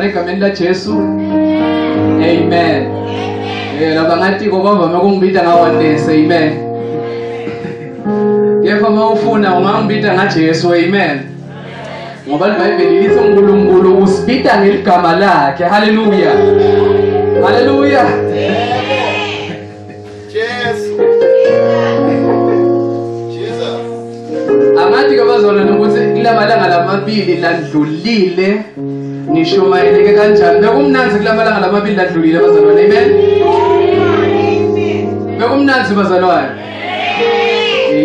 bazalwane egameni laJesu. Amen. Laba ngathi bavame ukungibida ngawanesi. Amen. Kepha mawufuna ungangibida ngaJesu. Amen. Ngoba iBhayibheli lithi uNkulunkulu usibida ngeligama lakhe. Hallelujah. Hallelujah. Amathi kabazalwane ukuthi kulamalanga lamabili ladlulile nishumayeleke kanjani. Bekumnanzi kulamalanga lamabili ladlulile bazalwane. Amen. Bekumnanzi bazalwane.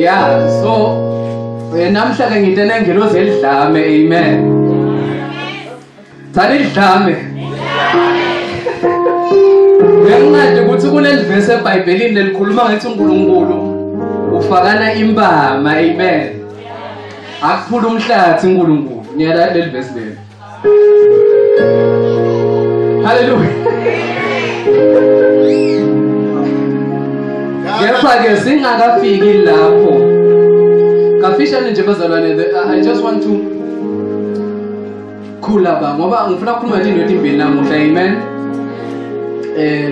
Yeah, so namhla ke ngithe nengelozi elidlame. Amen. Thani idlame. Ngiyanceda ukuthi kunelivesi eBhayibhelini lelikhuluma ngathi uNkulunkulu ufakana imbama. Amen. Akuphula umhlathi uNkulunkulu. Ngiyala leli verse leli. Hallelujah. Kepha ke singakafiki lapho. Kafishane nje bazalwane, I just want to khulaba ngoba ngifuna ukukhuluma nje into etimbili namuhla. Amen.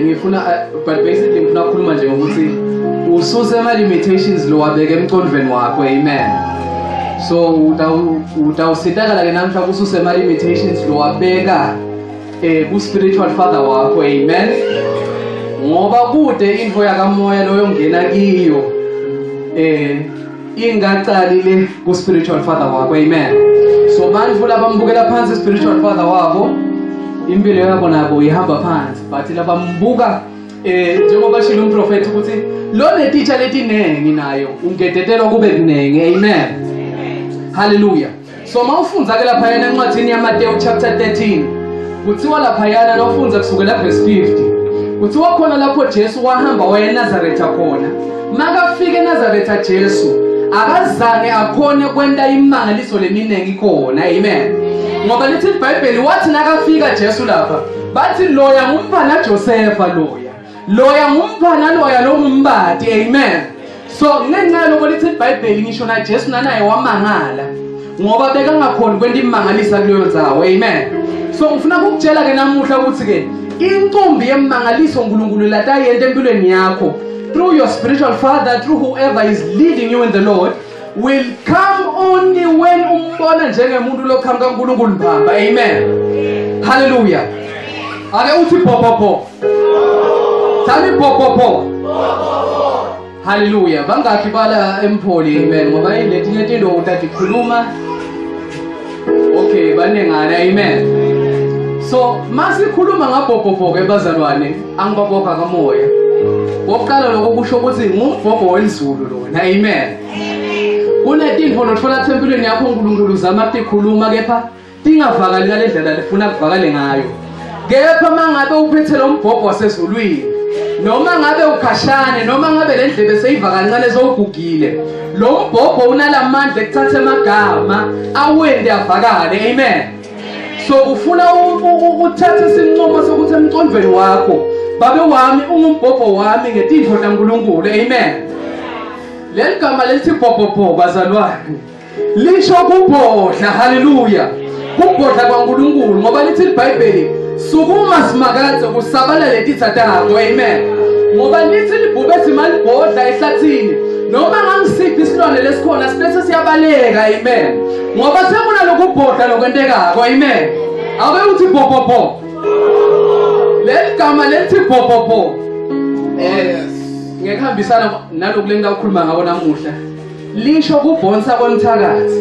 Ngifuna but basically ngifuna ukukhuluma nje ukuthi ususe ama limitations lo wabeke emqondweni wakho. Amen. So utawusitakala ke namhla kususe ama limitations lo wabeka ku spiritual father wakho. Amen. Ngoba kude info yakamoya lo yongena kiyo ingaqali le ku spiritual father wakho. Amen. So bantu labambukela phansi spiritual father wabo impilo yabo nabo ihamba phansi, but labambuka njengoba shilo umprofeti ukuthi lo neteacher letinengi nayo ungedetelwa kube kunengi. Amen. Hallelujah. So mawufunza ke lapha yana encwadini yaMateyu chapter 13 kuthiwa lapha yana nawufunza kusukela verse 50 kuthiwa khona lapho Jesu wahamba waya eNazaretha khona. Makafika eNazaretha Jesu akazange akhone kwenta imangaliso leminengi khona. Amen. Ngoba lithi iBhayibheli wathi nakafika Jesu lapha bathi loya ngumfana Josepha. Loya ngumfana lo ngumbati. Amen. So ngenxa lokho lithi iBhayibheli ngisho na Jesu naye wamangala ngoba bekangakhoni kwenta imangalisa kuleyo ndzawo. Amen. So ngifuna ukukutshela ke namuhla ukuthi ke intombi yemangaliso uNkulunkulu latayenta empilweni yakho through your spiritual father, through whoever is leading you in the Lord, will come only when umbona njengemuntu lokhanga kaNkulunkulu mbamba. Amen. Hallelujah. Ake uthi popopo. Thani popopo. Hallelujah. Bangakhi bala empholi. Amen. Ngoba iletinye into utatikhuluma. Okay, banengana. Amen. So masikhuluma ngapopopo ke bazalwane angibabokha kamoya. Wokuqala lokho kusho ukuthi ngumbhobho welizulu lona. Amen. Kunetinto nothola empilweni yakho uNkulunkulu zama ukukhuluma kepha tingavakali ngale ndlela lefuna kuvakale ngayo. Kepha mangabe uphethe lo mbhobho wasezulwini noma ngabe ukhashane noma ngabe le ndlebe seyivakali ngale zowugugile, lo mbhobho unalamandla ekuthatha amagama awende avakale. Amen. So ufuna ukuthatha isinqumo sokuthi emqondweni wakho babe wami ungumbhobho wami ngetinto kaNkulunkulu. Amen. Leli gama lelithi popopo bazalwane lisho kubhodla. Hallelujah. Kubhodla kwaNkulunkulu ngoba lithi iBhayibheli sukuma simakathe kusabala letithathako. Amen. Ngoba lithi libhubesi malibhodla ehlathini noma ngangisiphi isilwane lesikhona sibese siyabaleka. Amen. Ngoba sekuna lokubhodla lokwentekako. Amen. Ake uthi popopo. Leli gama lelithi popopo ngekuhambisana naloku lengika ukukhuluma ngabo namuhla lisho kubhonsa komthakathi.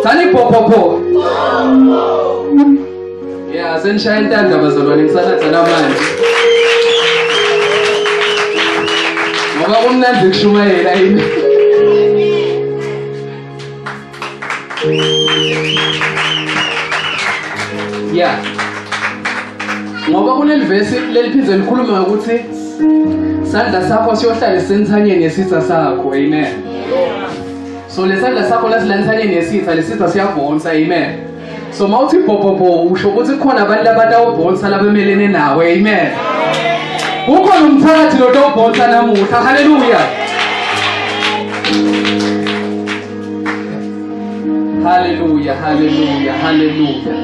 Thani popopo. Yeah, senishaya intanda bazalwane ngisanatha manje. Ngoba kumnandi kushumayela. Amen. Yeah. Ngoba kunelivesi leliphindze likhuluma ukuthi sandla sakho siyohlala senthanyeni yesitha sakho. Amen. So lesandla sakho lasilanthanyeni yesitha lesitha siyabhonsa. Amen. So mawuthi popopo usho ukuthi khona abantu abatawubhonsa labemelene nawe. Amen. Ukhona umthakathi lo tawubhonsa namuhla. Hallelujah. Hallelujah, hallelujah, hallelujah.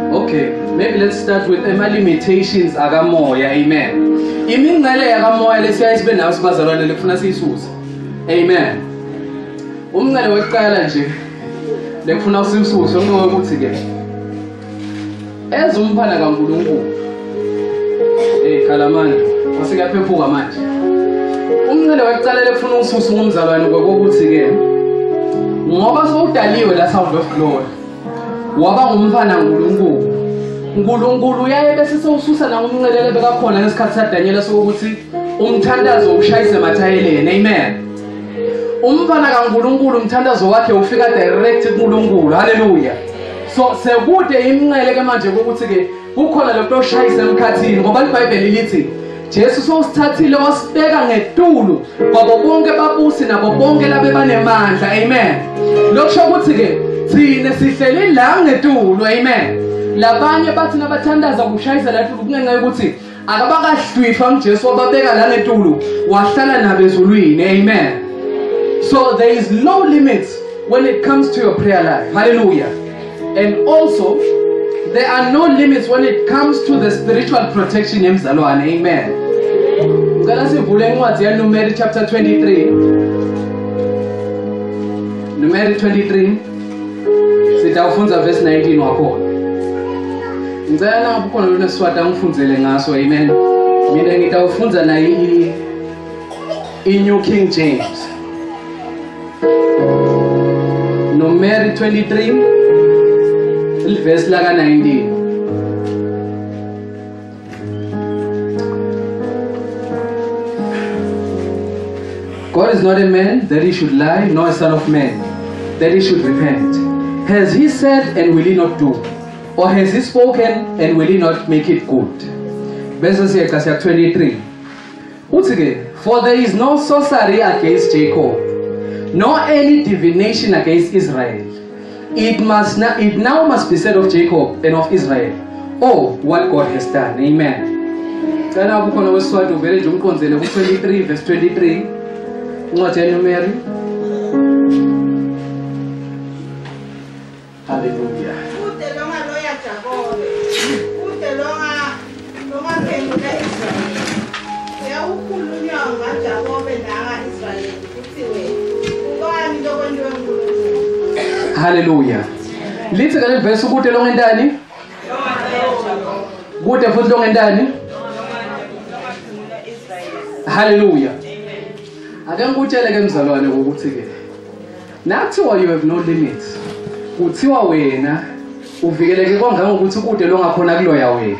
Okay, maybe let's start with limitations akamoya. Amen. Imingcele yakamoya lesiyayisibe nawo sibazalwane lekufuna siyisusa. Amen. Umngcele weqala nje lekufuna usisuse ngokuthi ke ezumphana kaNkulunkulu. Khalamani, wasikaphephuka manje. Umngcele weqala lekufuna usisusa ngumzalwane kokuthi ke ngoba sowudaliwe la Sound of Glory. Waba ngumfana kaNkulunkulu. uNkulunkulu uyaye bese sewususa na umncelele bekakhona ngesikhathi saDaniel sokuthi umthandazo ushayise mathayeleni. Amen. Umfana kaNkulunkulu umthandazo wakhe ufika direct kuNkulunkulu. Hallelujah. So sekude imncele ke manje ukuthi ke kukhona lo nto oshayise emkhathini ngoba iBhayibheli lithi Jesu sosithathile wasibeka ngetulo kwabo bonke babusi nabo bonke labe banemandla. Amen. Lokusho ukuthi ke thina sihleli la ngetulo. Amen. Labanye bathi nabathandaza ukushayisa la tulo kungenxa ukuthi akabakahlwithwa uJesu wababeka la ngetulo wahlala nabo ezulwini. Amen. So there is no limits when it comes to your prayer life. Hallelujah. And also there are no limits when it comes to the spiritual protection yemzalwane. Amen. Ngicela sivule incwadi yaNumeri chapter 23. Numeri 23 sitawufunza verse 19 wakhona. Ngicela na kukhona lona siwata ngifundzele ngaso. Amen. Mina ngitawufunza na New King James. Numeri 23 verse laka 19. God is not a man that he should lie, nor a son of man that he should repent. Has he said and will he not do? Or has he spoken and will he not make it good? Verse 23. For there is no sorcery against Jacob, nor any divination against Israel. It now must be said of Jacob and of Israel, oh, what God has done. Amen. 23 verse 23. Numeri. Hallelujah. Hallelujah. Lithi ke verse ukuthi lonke ndani? Kude futhi lonke ndani? Hallelujah. Ake ngikutshele ke mzalwane ukuthi ke nathiwa you have no limits. Kuthiwa wena uvikeleke kangangokuthi kude longakhona kuloya wena.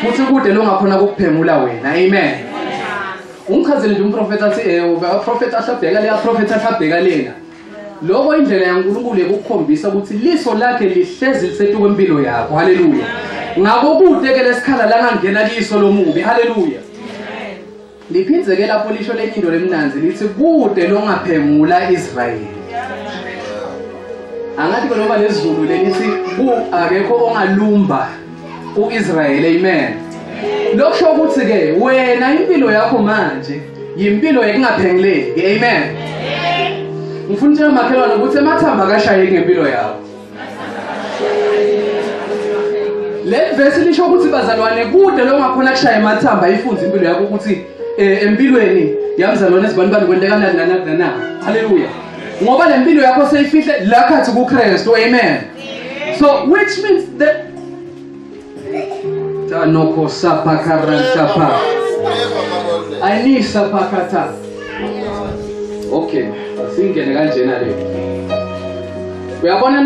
Futhi kude longakhona kokuphemula wena. Amen. Ungichazele nje umprofeti athi uprofeti ahlabheka le aprofeti ahlabheka lena. Lokho indlela yaNkulunkulu ekukhombisa ukuthi liso lakhe lihlezi lisetu kwempilo yakho. Hallelujah. Ngakho kude ke lesikhala la ngangena liso lomubi. Hallelujah. Liphindze ke lapho lisho lenyindo lemnanzi lithi kude longaphemula Israel. Angathi ngoba lezulu lelithi akekho ongalumba uIsrael. Amen. Lokusho ukuthi ke wena impilo yakho manje yimpilo ekungaphengeleki. Amen. Ngifuna ukuthi makhelwane ukuthi emathamba akashaye ngempilo yakho. Le verse lisho ukuthi bazalwane kude longakhona kushaya emathamba ifunza impilo yakho ukuthi empilweni yamzalwane ezibani kwenteka nana. Hallelujah. Ngoba lempilo yakho seyifihle la khathi kuKristu. Amen. So which means that Tanoko sapakarantapa Anisa pakata. Okay, asingene kanjena le. Uyabona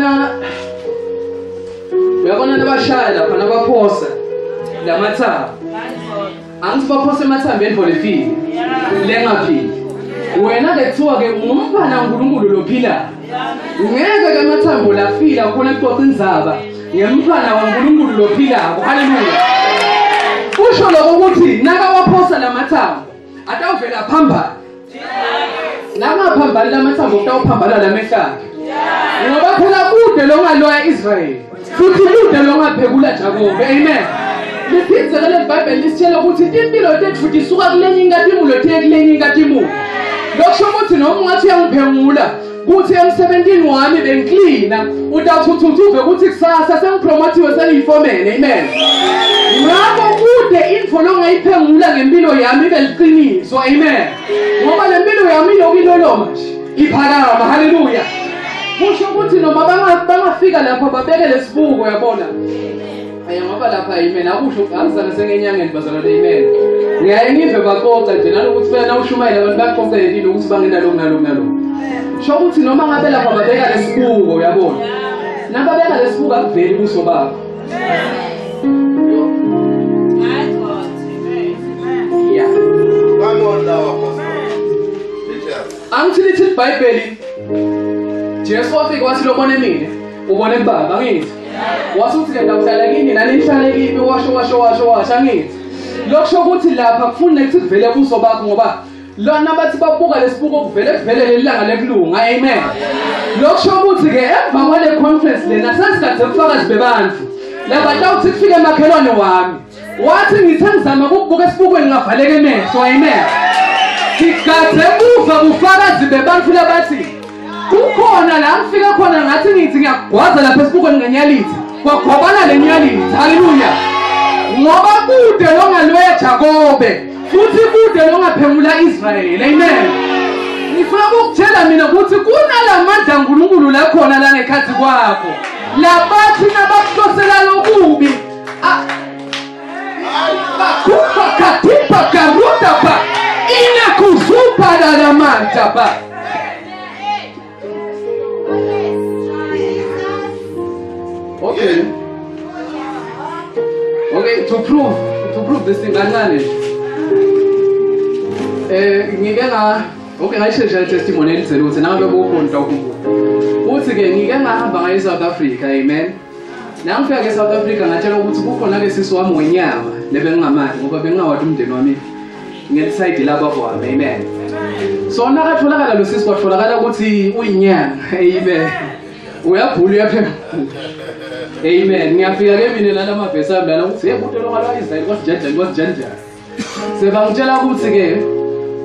nabashaya lapha nabaphosa lamathamba. Angisibaphose emathamba endvolefile. Lengaphili. Wena ke kuthiwa ke ngumfana kaNkulunkulu lophila. Ngeke ke amathambo lafila khona kuxoxa inzaba ngemfana kaNkulunkulu lophila. Hallelujah. Usho lokho ukuthi nakawaphosa lamathambo atawuvela phambana. Langaphambana lamathambo utawuphambana lamehlanga. Ngoba khona kude longaloya Israel. Futhi kude longaphekula Jacob. Amen. Liphindze ke leBhayibheli lisitshela ukuthi impilo tethu isuka kulenye inkathi imulo thiye kulenye inkathi imulo. Lokusho ukuthi noma ungathi uyangiphengula kuthi emsebentini wami bengiklina utathuthuthuve ukuthi kusasa sengipromotiwe seniyifomene amen ngakho kude info longayiphengula ngempilo yami ibe liqiniso amen ngoba lempilo yami lokiloloma nje iphakama haleluya kusho ukuthi noma bangafika lapha babeke lesibuko yabona ngoba lapha amen akusho angizana sengenyangeni bazalwane amen ngiyaye ngive baqoqa nje nalokuthi phela ushumayela abantu baqoqelile ukuthi bangena lo nalo sho ukuthi noma ngabe lapha babeka lesibuko yabona nababeka lesibuko akuveli buso bakho yeah come on now angithilithi iBhayibheli Jesu wafika wathi lobone mina ubone baba ngithi wasuthi ke ndawuhlala kini nani nihlale kimi washo ngithi lokusho ukuthi lapha kufuna ukuthi kuvele kuso bakho ngoba lona bathi babuka lesibuko kuvele lelanga lekulunga amen lokusho ukuthi ke emva kwale conference lena sesikade ukufakazi bebantu laba tawuthi kufike emakhelwane wami wathi ngithangizama ukubuka esibukweni ngavaleke emehlo amen sikade buva kufakazi bebantu labathi kukhona la ngifika khona ngathi ngithi ngiyagwaza lapha esibukweni ngenyalithi kwagobana lenyalithi haleluya ngoba kude longalwe Jakobe futhi kude longaphengula Israel amen ngifuna ukutshela mina ukuthi kunalamandla uNkulunkulu la khona la ngekhathi kwakho labathi nabakuhlosela lokubi bakufa katipa karuta pa inakuzupa la manta pa Okay, to prove this thing kancane ngike ngayishesha testimony elizelo ukuthi nangabe kukhona ukukhumbula uthi ke ngike ngahamba ngaye South Africa amen nangifika ke South Africa ngatshela ukuthi kukhona ke sisi wami wenyama lebengingamali ngoba bengingawathi umndeni wami ngeliside laba kwami amen so nakatholakala lo sisi kwatholakala ukuthi uyinyanga amen uyabhula uyaphela amen ngiyafika ke mina nala mavesi ami lana ukuthi yebo utelo kwala Israel kwasijanjani sebangitshela ukuthi ke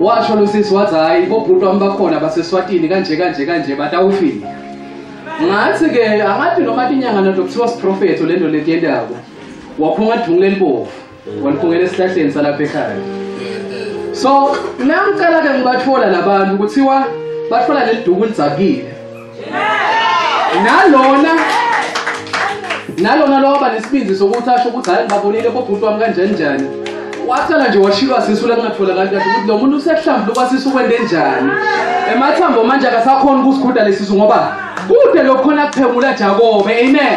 washo lo sisi wathi hayi bobhuti wami bakhona baseSwatini kanje batawufika ngathi ke angathi noma inyanga nato kuthiwa siprofeto lento letiyendako waphunga dungu lelibovu waliphungela esihlahleni salapha ekhaya so nangicala ke ngibathola labantu kuthiwa bathola leliduku lidzakile nalona loba nesibinzi sokuthi asho ukuthi hayi ngibabonile bobhuti wami kanjani wathela nje washilwa sisula kungathola kanti ukuthi lo muntu usehlambulu kwasisu kwende njani emathambo manje akasakhona ukusikhuda lesisu ngoba kude lokhona kuphengula Jakobe amen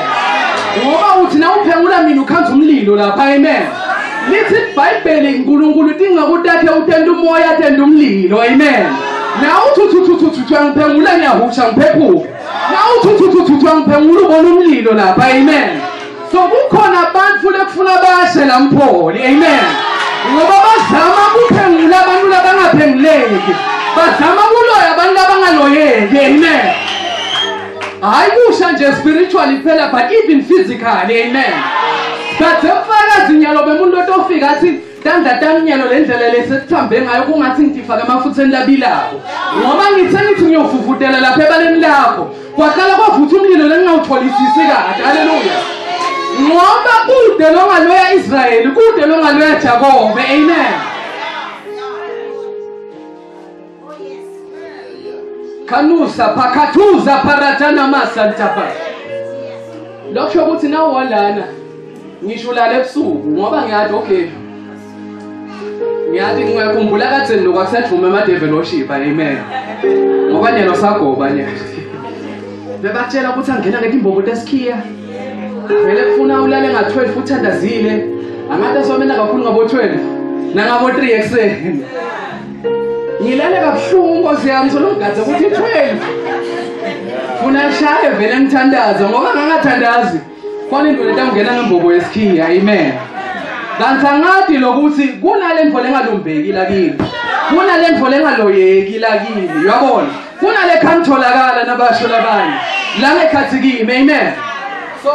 ngoba uthi na uphengula mina ukhanza umlilo lapha amen lithi iBhayibheli uNkulunkulu dinga kutakhe utenda umoya atenda umlilo amen na uthi ngiphengula ngiyahusha ngiphephuke na uthi ngiphengula ubona umlilo lapha amen so kukhona abantu lekufuna bashe lampholi amen ngoba bazama kuphengula abantu labangaphenguleki bazama kuloya abantu labangaloyeki amen hayi kusha nje spiritually phela but even physically amen but efakazi nyalo bemuntu otofika athi dandatanyalo lendlela lesithambe ngayo kungathi ngifaka amafutheni labilabo ngoba ngithi ngiyofufutela lapha ebaleni lakho kwaqala kwavutha umlilo lengawutholisisi kahle haleluya ngoba kude longaloya Israel kude longaloya Jakobe amen kanusa pakatuza paratana masantapa lokho ukuthi nawo walana ngisho lale ebusuku ngoba ngiyathi okay ngiyathi ngiyakhumbula katheni lokwakusathuma ema-developship amen ngoba nyalo sagoba nyalo bebatshela ukuthi angena ngeke imbobo esikhiya vele kufuna ulale nga-12 uthandazile angathi asomena kakhulu ngabo-12 nangabo-3 ekuseni ngilale kabuhlungu nkosi yami solongadza ukuthi 12 funa shaye vele ngithandaza ngoba ngangathandazi khona into letangena ngembobo yesikhiya amen kanti angathi lokuthi kunale ndvo lengalumbeki lakini kunale ndvo lengaloyeki lakini uyabona kunale khangitholakala nabasho labanye la ngekhathi kimi amen so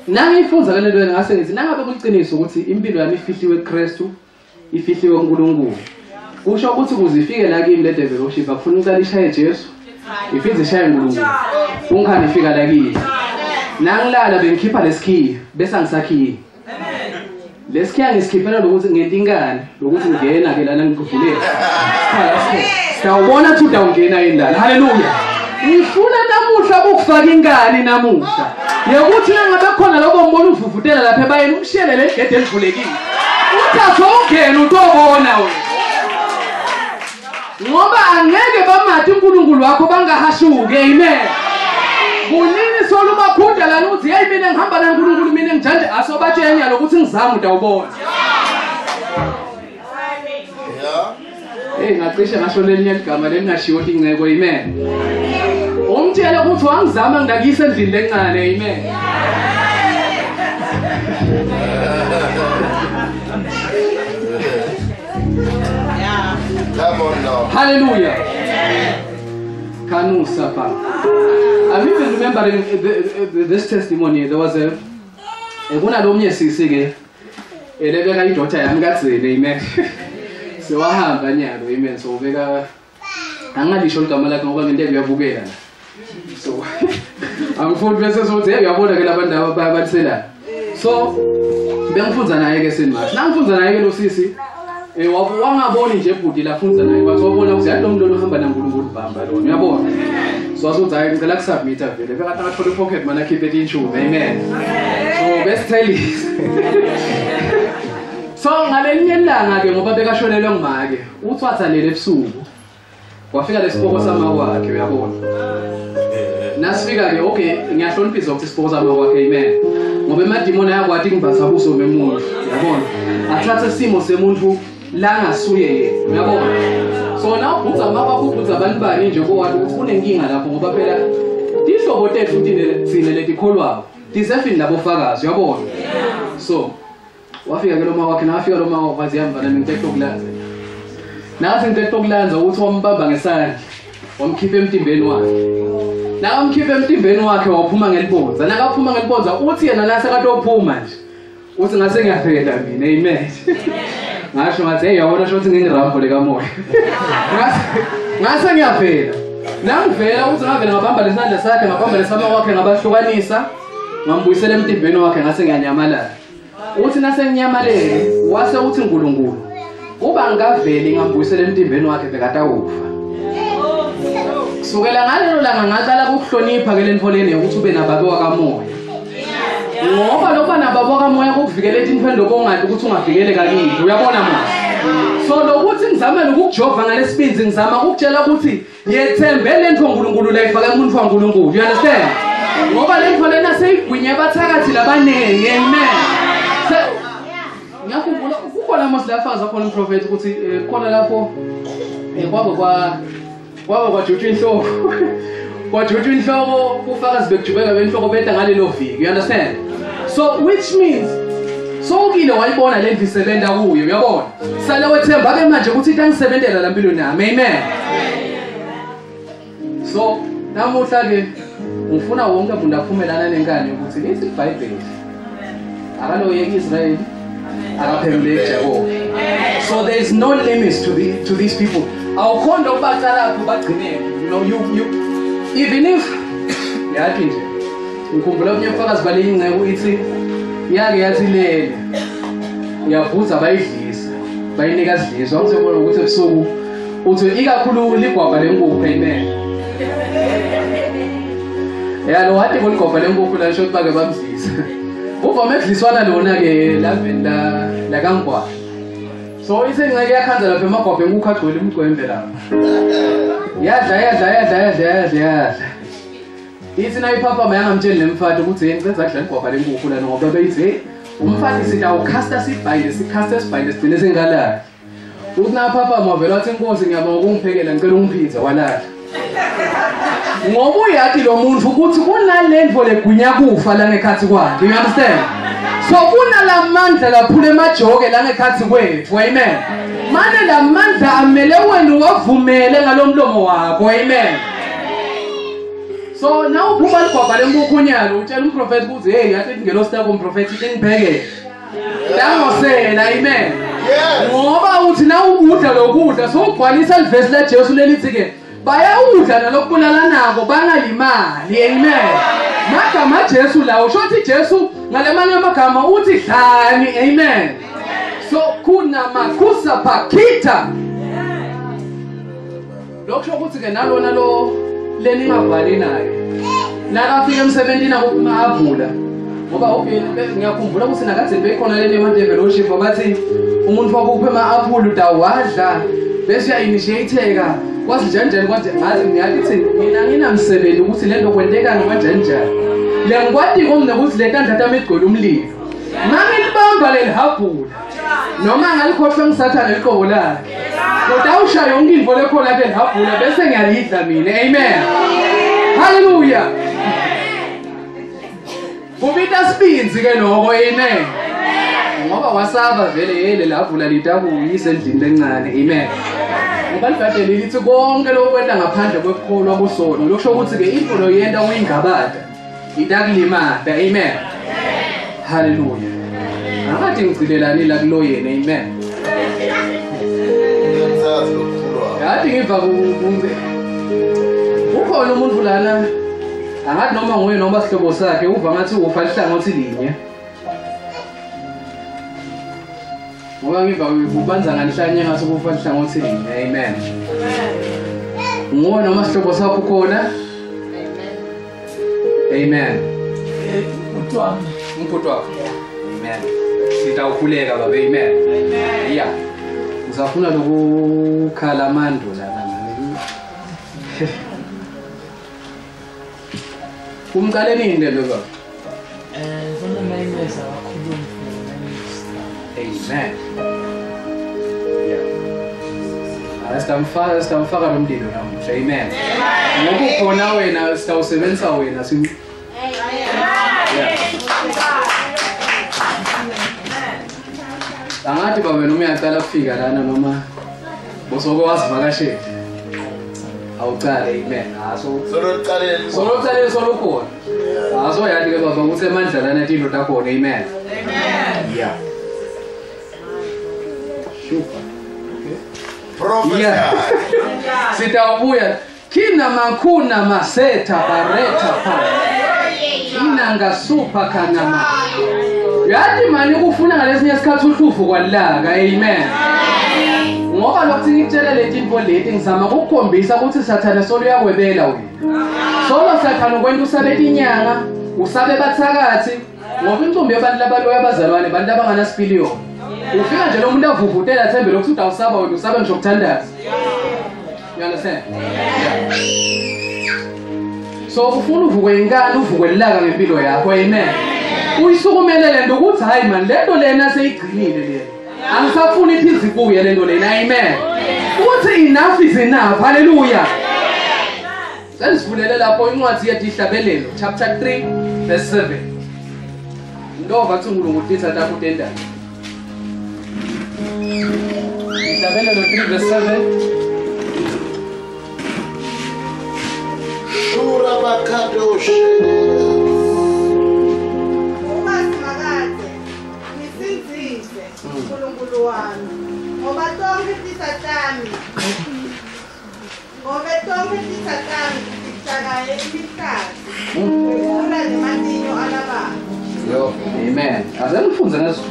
nangiyifunza lento lena ngase ngithi nangabe kuliciniso ukuthi impilo yami ifihliwe kuKristu ifihliwe kuNkulunkulu kusho ukuthi kuzifike la kimi le developship akufuna uqalisha eJesu ifike ishaya uNkulunkulu ungikhani ifika la kimi nangilala bengikhipha lesikhiya bese angisakhiyi lesikhiya ngisikhiphela lokuthi ngentinkani lokuthi ngena ke lana ngikuvuleka sawubona ukuthi udawungena endala haleluya ngifuna namuhla ukufaka ingane namuhla yokuthi ngabe khona lokho mbona uvuvutela lapha ebayeni umshiyele le gede elivulekile uthatha ungena utobona wena ngoba angeke bamathi uNkulunkulu wakho bangahashuke amen kunini solo makhunda lana uthi hey mina ngihamba naNkulunkulu mina ngijanje asobatshenya lokuthi ngizama utawubona ngacishe ngasho lelinye igama lelingashiwo ukuthi inceko amen umtshela ukuthi wangizama ngidakise endlini lencane amen Come on now. Hallelujah. Kanusa pa. I'm even remembering this testimony. There was a kunalomnye sisi ke elebeka idota yami kadzeni amen. So wahamba nyalo amen. So beka angalisho igama lakhe ngoba ngento ekuyabukela. So angifuni bese sothi uyabona ke labantu ababatsela. So bengifunza naye ke senimathi. Nangifunza naye ke lo sisi wangaboni nje ebhudi lafunza naye wathi wabona ukuthi lo muntu ohamba naNkulunkulu bamba lo uyabona so asothi hayi ngicela kusubmita vele beka athola ipocket mana keep it in shoe amen so best tell it so ngalelinye ilanga ke ngoba bekashonelwe ngumake uthi wathalele ebusuku wafika lesipoko sama kwakhe uyabona nasifika ke okay ngiyahloniphisa ukuthi isipoko sama kwakhe amen ngoba emadimoni yakwathi ngibasa buso bemuntu uyabona athathe isimo semuntu la ngasuye uyabona so na ubutsa mama ubutsa abantu bani nje kowathi ukuthi kunenkinga lapho ngoba phela ihlobo tethu thina letikholwayo disefini labo fakazi uyabona so wafika ke lo mama wakhe nafika lo mama wathi yamba nami ngithethe ukulanza nathi ngithethe ukulanza ukuthi wambamba ngesandla wamkhipha emtimbeni wakhe nakamkhipha emtimbeni wakhe waphuma ngelibonza nakaphuma ngelibonza uthi yena la sekatophuma nje uthi ngase ngiyafela mina amen ngasho ngathi hey yabona shothi ngingirambo lekamoya ngase ngiyafela nangivela uthi ngavela ngabamba lesandla sakhe ngabamba lesama wakhe ngabahlukanisa ngambuyisela emtimbeni wakhe ngase ngiyanyamalala uthi nase nginyamalele wase uthi uNkulunkulu uba ngaveli ngambuyisela emtimbeni wakhe bekatawufa sukela ngalelo langa ngaqala ukuhlonipha ke lenfoleni ukuthi ube nababa wakamoya ngoba lokho nababa wakamoya ukuvikela intwendo kongathi ukuthi ungavikeleka kini uyabona manje so lokuthi ngizama ukujova ngalesipinzi ngizama ukutshela ukuthi yethembe lento uNkulunkulu la ifaka umuntu waNkulunkulu you understand ngoba lento lena seyigwinya bathakathi labanenge amen ngiyakhumbula kukhona masilafaza khona umprofeti ukuthi khona lapho kwajuju inhloko kwajuju inhloko kufakazi bekujubeka benhloko benta ngalelo viki you understand so which means so ukile wayibona le ndlu isebenza kuyo uyabona sale wethemba ke manje ukuthi itangisebenzela la mpilo nami amen so namuhla ke ngifuna wonke umuntu aphumelana nenkani ukuthi lithi iBhayibheli akaloyeka Israel akaphemule Jacob so there is no limits to these people awukhona ukubaqala kubagcineke you know you even if yathi nje ngikhumbula umnye umfakazi bale ingcebo ithi yake yathi lele yavuza bayidlisa bayinika sidlisa awusebona ukuthi ebusuku uthi ikakhulu ligwaba lenkukhu amen lo wathi ngoligwaba lenkukhu la shot bake bamdlisa uvame ukudliswana lona ke la kangwa so ise ngeke yakhanza lapha emagwabhe enkukhu agcwele umgwembe lapha yadla ithi nayo ipapa mayangamtsheli nemfati ukuthi yini benza kudla igwabha lenkukhu la ngoba beyithi umfati sithi awukhasta sibhayile sikhasta sibhayile sigcine sengalala uthi na papa mavela wathi inkosi ngiyabonga ukungiphekela ngicela ungiphiza walala ngoba uyathi lo muntu ukuthi kunalento legwinya kufa la ngekhathi kwakhe you understand so kunalamandla laphula emajoke la ngekhathi kwethu amen manje lamandla amele wena uwavumele ngalomlomo wakho amen so now uphuma ligwabha lenkukhu nyalo utshela umprofeti ukuthi hey yathi ngelo stako umprofeti ingiphekele dangosela amen ngoba uthi na ukudla lokudla so ugcwalisa livesi la Jesu lelithi ke bayawudla nalokubulala nabo bangalimali. Amen. Magama Jesu lawo shothi Jesu ngalemanye amagama uthi dlani. Amen. So kuna makusa pakita. Lokho ukuthi ke nalona lo leni ngavali naye. Nakafika emsebenzini akuvula. Ngoba ngiyakhumbula ukuthi nakade bekhona leni eMandevelship bathi umuntu wakuphe ama-apple utawadla bese uya-initiate-eka kwazi njenjani ngathi ngiyakithi mina nginamsebenzi ukuthi lento kwenteka ngikanjenjani le ngikwadi komne ukuthi le ntandla yami igcwele umlilo ngangilibamba leli habhula noma ngalikhohlwe ngisathane liqobo lakhe kodwa awushaya yonke into lekhona lapha elihabhula bese ngiyalidla mina. Amen. Hallelujah. Kubita spinzi ke noko. Amen. Ngoba wasaba vele yele lavula litabuyise endlini lencane. Amen. Ngoba libhayibheli lithi konke lokwenda ngaphandle kwekholwa kusono lokusho ukuthi ke impilo yenta uyingabada itakulimada. Amen. Hallelujah. Angati ngicilelani la kulo yena. Amen. Yathi ngiva ukhona umuntu lana angathi noma nguye noma sihlobo sakhe uva ngathi ufa ihlangothi linye. Ngoba ngiva ubanza nganihlanye ngathi kufa ihlangothi linye. Amen. Nguwe noma sihlobo sakho khona. Amen. Umphutu wakho. Amen. Sitawukhuleka baba. Amen. Yeah. Ngizafuna lokukhala amando lana. Kumqale nini le baba? Ngifuna 9 years akakhuluma. Amen. Yeah. Sitamfaka nomndeni namuhla. Amen. Ngoba ukhona wena sitawusebenzisa wena sim. Yeah. Angathi baba noma uyaqala kufika lana noma bosoko wasivakashela. Awuqale. Amen. Solo khona. Aso yathi ke baba ukuthi emandla lana into takhona. Amen. Yeah. Super. Yeah. Sitawubuya kina makuna maseta bareta pa. Kina ngasupa kanama. Yathi manje kufuna ngalesinye isikhathi uhlufu kwalaka. Amen. Ngoba lokho ngikutshela leti info leti ngizama ukukhombisa ukuthi sathana solo uyakwebela wena. Solo sathana ukwenta usabela inyanga, usabe bathakathi ngoba intombi yabantu labaloya abazalwane abantu abanganasipiliyoni. Ufika nje lo muntu avuvutela thembe lokuthi awusaba wena usabe nje ukuthandaza. You understand? Yeah. So ufuna uvukwe inkani uvukwe lilaka ngempilo yakho. Amen. Uyisukumele lento ukuthi hayi man lento lena seyigcinile le. Angisafuni iphinde ibuye lento lena. Amen. Uthi enough is enough. Hallelujah. Sesivulele lapho incwadi yedihlabelelo chapter 3 verse 7. Ndova kuthi uNkulunkulu uthi athatha utenda. Dihlabelelo 3 verse 7. Shura bakadosh. uNkulunkulu wami ngoba tonke tisatami sitshakaye imihlathi ukula nematinyo alabana. Yo, amen. Azanifunza ngazo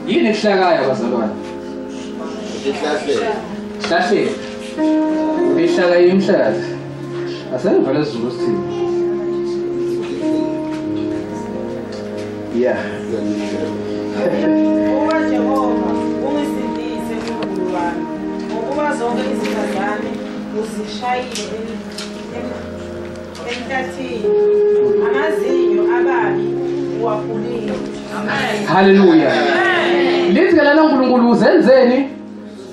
yini kuhlakaya bazalwane? Ihlahle. Ihlaka imhlathi. Asanivala izulu sithini? Yeah. Uba Jehova ungisindise uNkulunkulu wami ngokuba zonke izitha zami uzishayile emhlathini amazinyo ababi uwaphulile. Amen. Hallelujah. Lithi ke lana uNkulunkulu uzenzeni?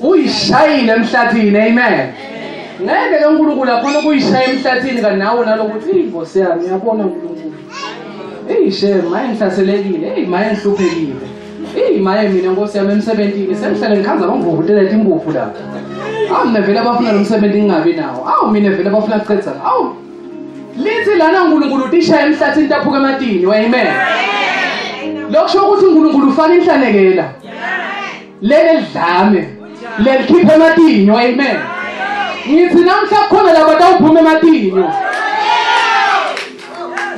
Uyishayile emhlathini. Amen. Ngeke ke uNkulunkulu akhona ukuyishaya emhlathini kanti nawe nalokuthi inkosi yami uyabona uNkulunkulu. Shem maye ngihlaselekile. Maye ngihluphekile. Maye mina nkosi yami emsebenzini sengihlale ngikhanza bangivuvutela imbufu la. Mina vele abafuna lo msebenzi ngingabi nawo. Mina vele abafuna kucetha. Lithi lana uNkulunkulu utishaya emhlathini taphuka ematini. Amen. Lokusho ukuthi uNkulunkulu ufana inhlanekela. Lele dlame. Lelikhipha ematini. Amen. ngithi namhla khona laba batawuphuma ematinyo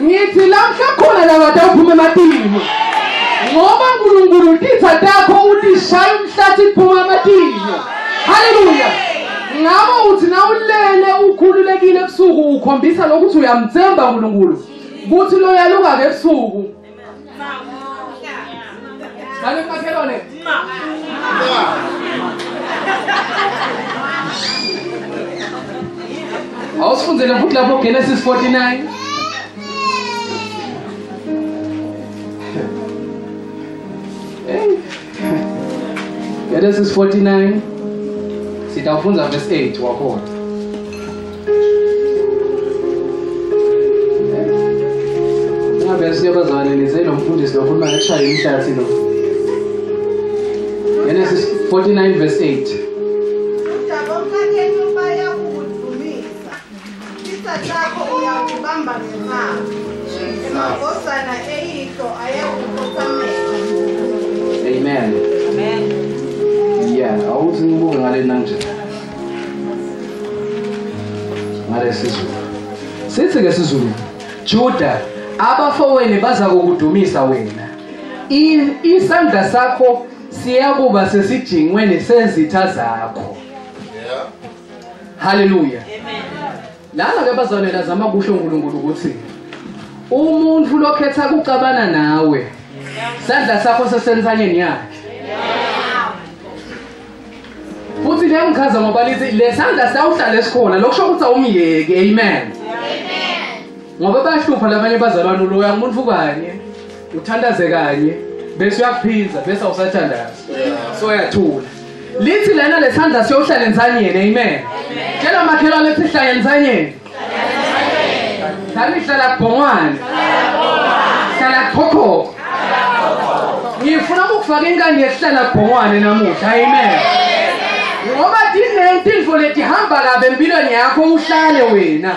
ngithi namhla khona laba batawuphuma ematinyo ngoba uNkulunkulu titha takho utishaya umhlathi kuphuma ematinyo. Haleluya. Ngabo uthi na ulele ukhululekile ebusuku ukhombisa lokuthi uyamthemba uNkulunkulu kuthi lo yaluka ngebusuku. Ngale makhelwane awusifundzele futhi lapho Genesis 49. Genesis 49 sitawufunza verse 8 wakhona. Ngabe siyabazana nizelo mfundisi lo khuluma ngeshaya imhlathi lo. Genesis 49 verse 8. Ujabonke baya ukudumisa. Titha takho uyakubamba ngemali. Emagosana eyihlo ayakukhosamela. Amen. Amen. Yeah, awuthi ngibuke ngale nanje. Ngale sizulu. Sithi ke sizulu. Juda, abafowenu baza kukudumisa wena. Isandla sakho siyakuba sesijingweni sezitha zakho. Yeah. Hallelujah. Amen. Lana ke bazalwane lazama kusho uNkulunkulu ukuthi umuntu lokhetha kucabana nawe. Sandla sakho sesenzanyeni yakhe. Futhi ngiyangikhaza ngoba lithi lesandla sawuhlala esikhona lokusho ukuthi awumyeke. Amen. Ngoba bayahlupha labanye bazalwane lo uyamuntu kanye uthandaze kanye bese uyakuphinza bese awusathandaza so uyathula. Lithi lana lesandla siyohlala enzanyeni. Amen. Tshela makhelwane ukuthi hlala enzanyeni. Thani hlala kubhongwane. Hlala kukhokho. Ngifuna ukufaka ingane yehlala kubhongwane namuhla. Amen. Ngoba dinento leti hamba kabe empilweni yakho uhlale wena.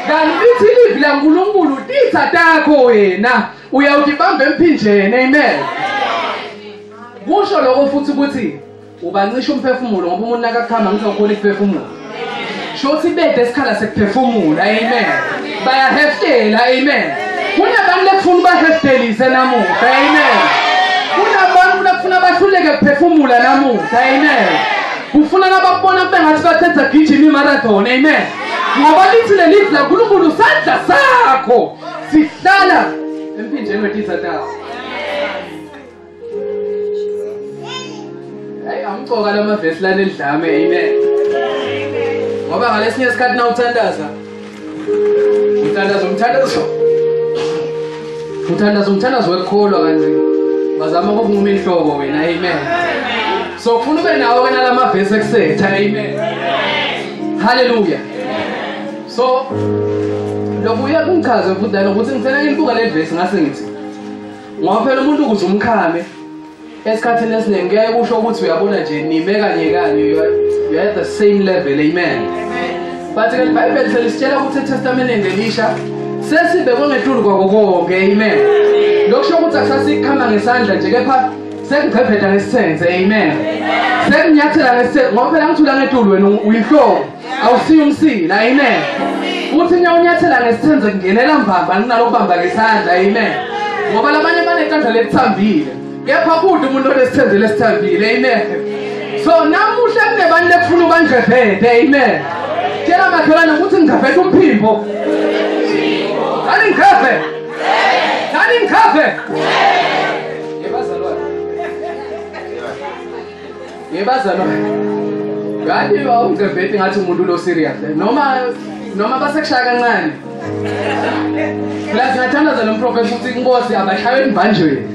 Kanti lithi livi laNkulunkulu titha takho wena uyawuthi bambe emphinjeni. Amen. Kusho lokho futhi ukuthi ubancisha umphefumulo ngoba umuntu nakakhamba ngizokhona ukuphefumula. Shothi bede isikhala sekuphefumula. Amen. Bayaheftela. Amen. Kunabantu lekufuna baheftelise namuhla. Amen. Kunabantu lekufuna bahluleke ukuphefumula namuhla. Amen. Kufuna nababona bengathi bathetha gijima imarathon. Amen. Ngoba lithi lelithi laNkulunkulu sandla sakho sihlala emphinjeni wetitha takho. Hey, amcoka lama verse lana elidlame. Amen. Ngoba ngalesinye isikhathi na uthandaza umthandazo wekholwa kanzi wazama ukunguma inhlobo wena. Amen. So kufuna ube nawo wena lama verseekusetha. Amen. Hallelujah. So lokuya kungichaze futhi ukuthi ngithena ngilibuka le verse ngase ngithi ngoba phela umuntu ukuze umkhame esikhathini esiningi kuyaye kusho ukuthi uyabona nje nime kanye kanye you are at the same level. Amen. But ke iBhayibheli selisitshela ukuthi eTestamenteni elisha sesibekwe ngetulu kwako konke. Amen. Lokusho ukuthi akusasikhamba ngesandla nje kepha sekugqebheda ngesithenze. Amen. Sekunyathela ngesithenze ngoba phela ngithula ngetulu wena uyihlobo awusiyo umsila. Amen. Uthi nyawunyathela ngesithenze kungenela mbamba nginalokubamba ngesandla. Amen. Ngoba labanye banekandla lekuthambile kepha kude umuntu onesithenze lesithambile. Amen. So namuhla kunebani lekufuna ubangqebhede. Amen. Tshela makhelwane ukuthi ngigqebhede umphimbo. Thani ngigqebhe. Thani ngigqebhe. Yebazalwane. Kanti awungigqebhede ngathi umuntu lo serious noma basekushaya kancane. Plus ngathandaza lo mprofeti ukuthi inkosi abashaywe embanjweni.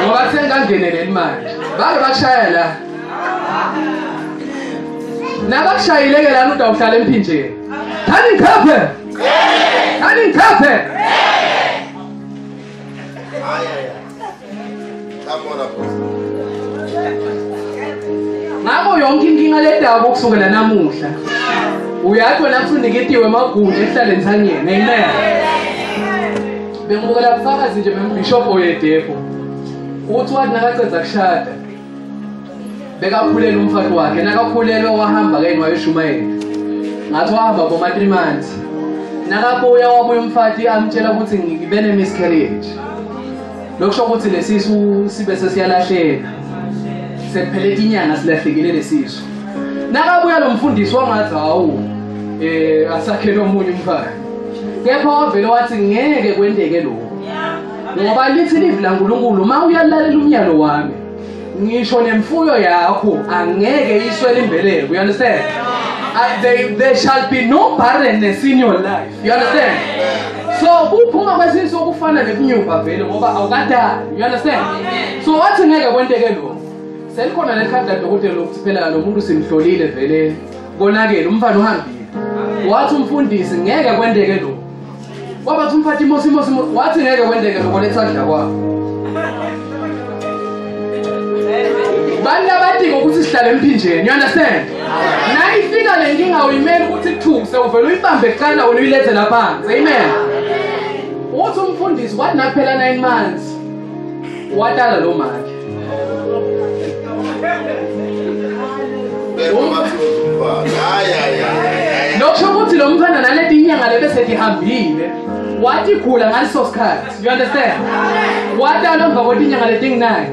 Ngoba sengangeneleli manje. Bake bakushaya la. Nabakushayileke lana udawuhlala emphinjeni. Thani ngigqebhe. Thani ngigqebhe. Ngakho yonke inkinga ledaba ukusukela namuhla uyathi wena uniketiwe emagunya ehlala enzanyeni. Amen. Bengibukela ubufakazi nje bembishop oyedepo uthi wathi nakacedza kushada bekakhulela umfati wakhe nakakhulelwe wahamba kayini wayeshumayela ngathi wahamba for 3 months nakabuya wabuya umfati amtshela ukuthi ngibe ne miscarriage lokusho ukuthi lesisu sibe sesiyalahleka sekuphele inyanga silahlekile lesisu nakabuya lo mfundisi wangathi hawu asakhele omunye umfana kepha wavele wathi ngeke kwendeke lokho ngoba lithi livi laNkulunkulu uma uyalalela umyalo wami ngisho nemfuyo yakho angeke iswele imbeleko. You understand? There shall be no barrenness in your life. You understand? So uphuma kwesisu okufana nebunyumba vele ngoba awukadali. You understand? So wathi ngeke kwenteke lokho selikhona lekhadi lakadokotela lokuthi phela lo muntu simhlolile vele konakele umfana uhambile. Wathi umfundisi ngeke kwenteke lokho wabathi umfati mosi wathi ngeke kwenteke lokho lesandla kwakho bani abadinga ukuthi sihlale emphinjeni. You understand? Na ifika le nkinga uyimele ukuthi kuthuse uvela uyibambe eqala wena uyilethe lapha. Amen. Uthi umfundisi wathi naphela 9 months watala lo makhe lokusho ukuthi lo mfana naleti inyanga lebese lihambile wathi khula ngaleso sikhathi. You understand? Watala emva kwetinyanga letinginaki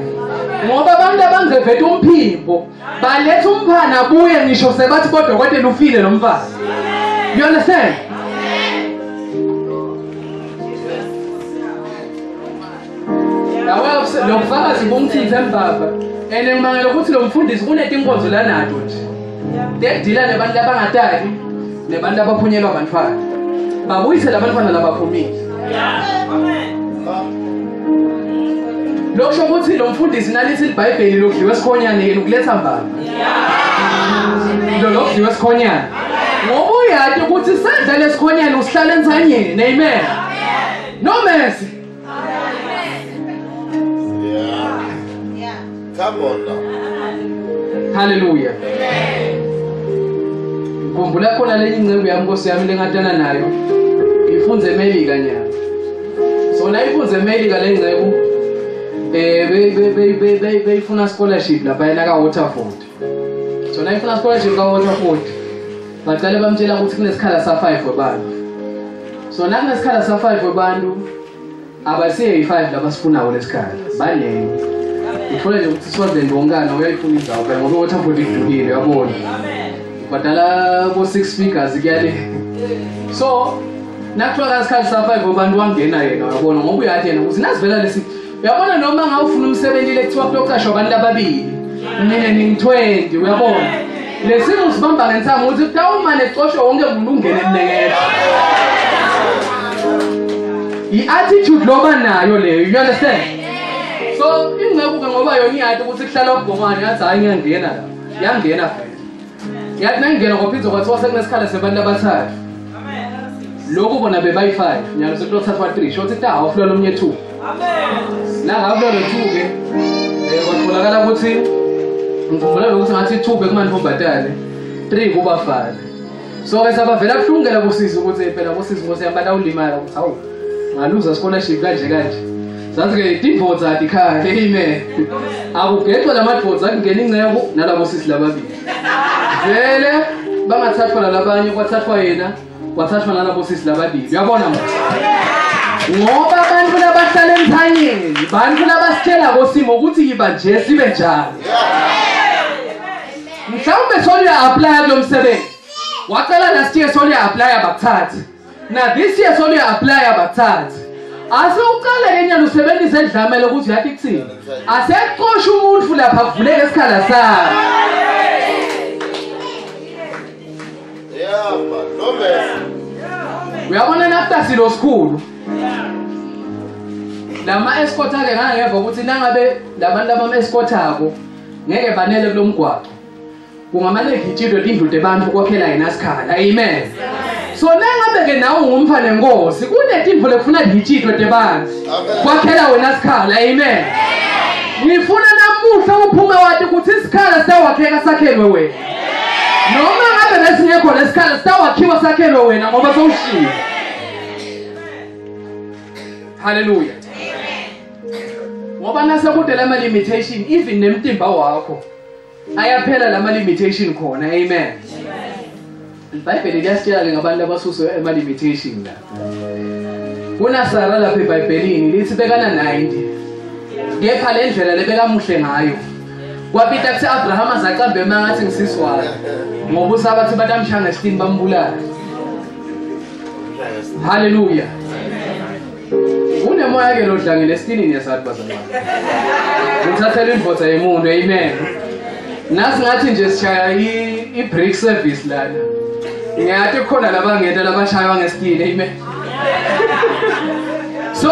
ngoba abantu abangevethe umphimbo baletha umphana buye ngisho sebathi kodokotela ufile lo mfana. You understand? Yawa lo mfakazi bongithinze embaba ene ngimangela ukuthi lo mfundisi kunetinkonzo lanato nje dedila nebantu abangatali nebantu abaphunyelwa abantwana babuyise labantwana labaphumile. Lokusho ukuthi lo mfundisi nalithi iBhayibheli lokudliwa esikhonyane yena ukuletha mbaba lo lokudliwa esikhonyane ngoba uyati ukuthi sadla lesikhonyane usihlala ensanyeni. Amen. No mercy. Come on now. Hallelujah. Kumbula khona le incebo yami Nkosi yami lengatana nayo ifunze eMelika nyana. So la ifunze eMelika le incebo beyifuna scholarship lapha yena ka Waterford. So la ifuna scholarship ka Waterford. Baqale bamtshela ukuthi kunesikhala sa5 webantu. So nakunesikhala sa5 webantu abasiye i5 labasifunayo lesikhala. Bane ufuna nje ukuthi siwaze ndongana uyayifuna indawo phela ngoba Waterford idukile yabona. Badala ko 6 figures kuyale. So nakuthiwa isikhala sa5 webantu wangena yena yabona ngoba uyathi yena ukuthi nasivela lesi uyabona noma ngawufuna umsebenzi lekuthiwa kuyoqashwa abantu ababili mina ngi20 uyabona lesimo sibamba ngensamo ukuthi kutawuma necoshwe wonke umuntu ungene emnekela i-attitude loba nayo leyo. You understand? So ingekuke ngoba yona iyati ukuthi kuhlala ubhomane yathi hayi ngiyangena la yangena phela yathi nangena ngophizwa kwathiwa sekunesikhala sebantu abathathu lokhu bona bebayi5 nyalo sekuthathwa 3 shothi taha uflola omnye 2. Nangavula lo 2 ke kwatholakala ukuthi ngikhumbula ukuthi ngathi 2 bekumanje ubhatale 3 kuba fana. So ke sabavela kuhlungela kusisi ukuthi phela kusisi Nkosi yami batawulimala ukuthi hawu ngaluza scholarship kanje sathi ke divorce adikhaya. Amen. Akugexwa lamadvotes akungena incebo nalabo sisi lababili vele bangathathwa labanye kwathathwa yena kwathathwa nalabo sisi lababili. Uyabona ngoba abantu labahlala emthanyeni bantu labasitshela kosimo ukuthi yiba nje sibe njalo. Mhlawumbe solo apply lo msebenzi wacela last year solo apply abakuthathi na this year solo apply abakuthathi ase uqale kenyana usebenzise edlamela ukuthi yathi kuthini aseqosha umuntu lapha kuvuleke isikhala sakhe. Yeah, man. No mercy. Uyabona nafta silo school lama escort ake ngangeva ukuthi nangabe labantu abama escortako ngeke banele kulomgwaqo kungamane ngitshilo indlu tebantu kwakhela yena sikhala. Amen. So nangabe ke nawe ungumfa nenkosi kunetimvo lekufuna ngitshilo tebantu kwakhela wena sikhala. Amen. Ngifuna namuhla uphuma wathi ukuthi isikhala sawakheka sakhelwe wena noma ngabe besingekho lesikhala sawakhiwa sakhelwe wena ngoba sowushiye. Hallelujah. Ngoba nasekude lama limitation even nemtimba wakho ayaphela lama limitation khona. Amen. iBhayibheli liyasitshela ngabantu abasuswe ema-limitation la. KunaSara lapha eBhayibhelini lithi bekana 90. Kepha le ndlela lebekamuhle ngayo. Kwapita kuthi Abraham azacambe mangathi ngisiswala. Ngoba usabathi batamshanga esitini bambulala. Hallelujah. Unemoya ke lo dlangile esitini yasathi bazalwane. Uthathela indvodza yemuntu, amen. Nasi ngathi nje sishaya i-break service lana. Ngiyathi khona labangena labashaywa ngesitini, amen. So,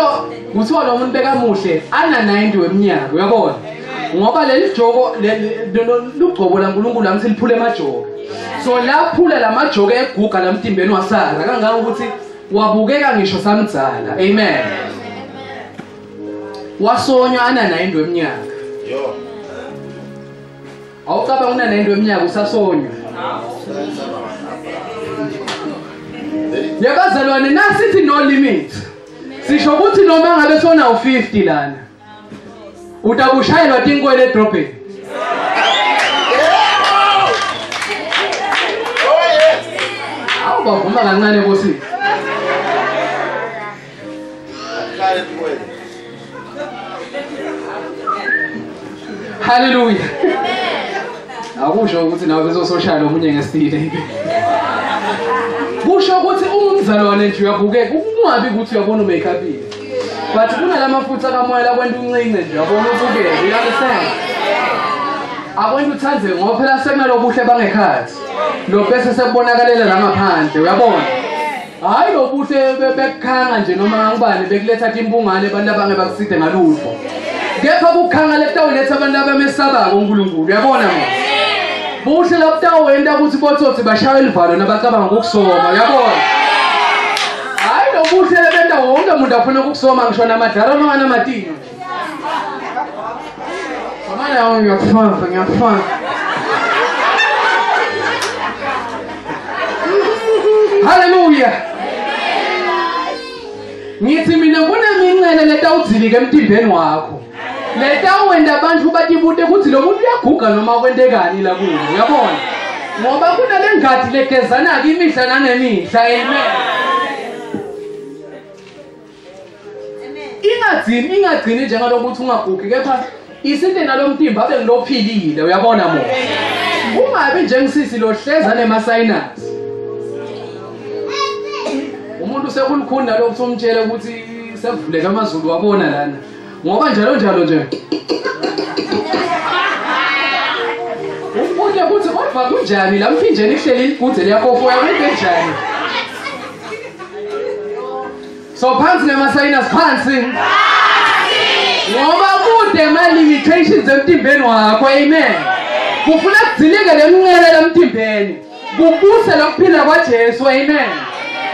kuthiwa lo muntu bekamuhle ana 90 weminyaka, uyabona? Ngoba leli joko lugcobo laNkulunkulu angithi liphule amajoko. So laphula lamajoko eguga lamtimbeni waSara kangaka ukuthi wabukeka ngisho samdzala, amen. Wasonywa ana 90 weminyaka. Yo. Awucaba una 90 weminyaka usasonywa. Yabazalwane nasithi no limit. Sisho ukuthi noma ngabe sona u50 lana. Utabushayelwa tinkwele edrobheni. Awu bavuma kancane Nkosi. Hallelujah. Akusho ukuthi nawe bezososhaya lomunye ngesitile. Kusho ukuthi umzalwane nje uyabukeka ungabi ukuthi uyabona umakeupile. But kunalamafutha kamoya lakwenta uncince nje uyabona ubukeke, you understand? Akwenta uthanze ngoba phela sekunalobuhle bangekhathi. Lo bese sekubonakalela la ngaphandle, uyabona? Hayi lobuhle bekukhanga nje noma ngubani bekuletha impungane abantu abange bakuside ngalutho. Kepha kukhanga letawuletha abantu abamesabako uNkulunkulu, uyabona manje? Buhle laputawenda ukuthi botsotsi bashaye ilivalo nabacabanga ngokusoma, uyabona? Hayi lobuhle benda wonke umuntu afuna ukusoma ngisho namadala noma namatino. Mama ngiyafana. Hallelujah. Ngithi mina kunemincele letawudzilika emtimbeni wakho. Letawenda abantu batibute ukuthi lo muntu uyaguga noma kwendekani la kuyo, uyabona? Ngoba kunale ngadi legezana ke imihla nangemihla, amen. Ingagcini njengalokuthi ungagugi, kepha isinte nalomtimba abe ngilophilile, uyabona mo? Ungabi njengisisi lohleza nemasayinasi. Umuntu sekulukhunda lokho somtshela ukuthi sevuleka amazulu wabona lana. Ngoba njalo nje. Ubuye ukuthi kodwa kunjani la mphinjeni ihleli igudze liyakofo yakho njani? So phansi nemasayinasi phansi. Ngoba kude ma limitations emtimbeni wakho, amen. Kufuna kudzilike lemncele lemtimbeni. Kubuse lokuphila kwaJesu, amen.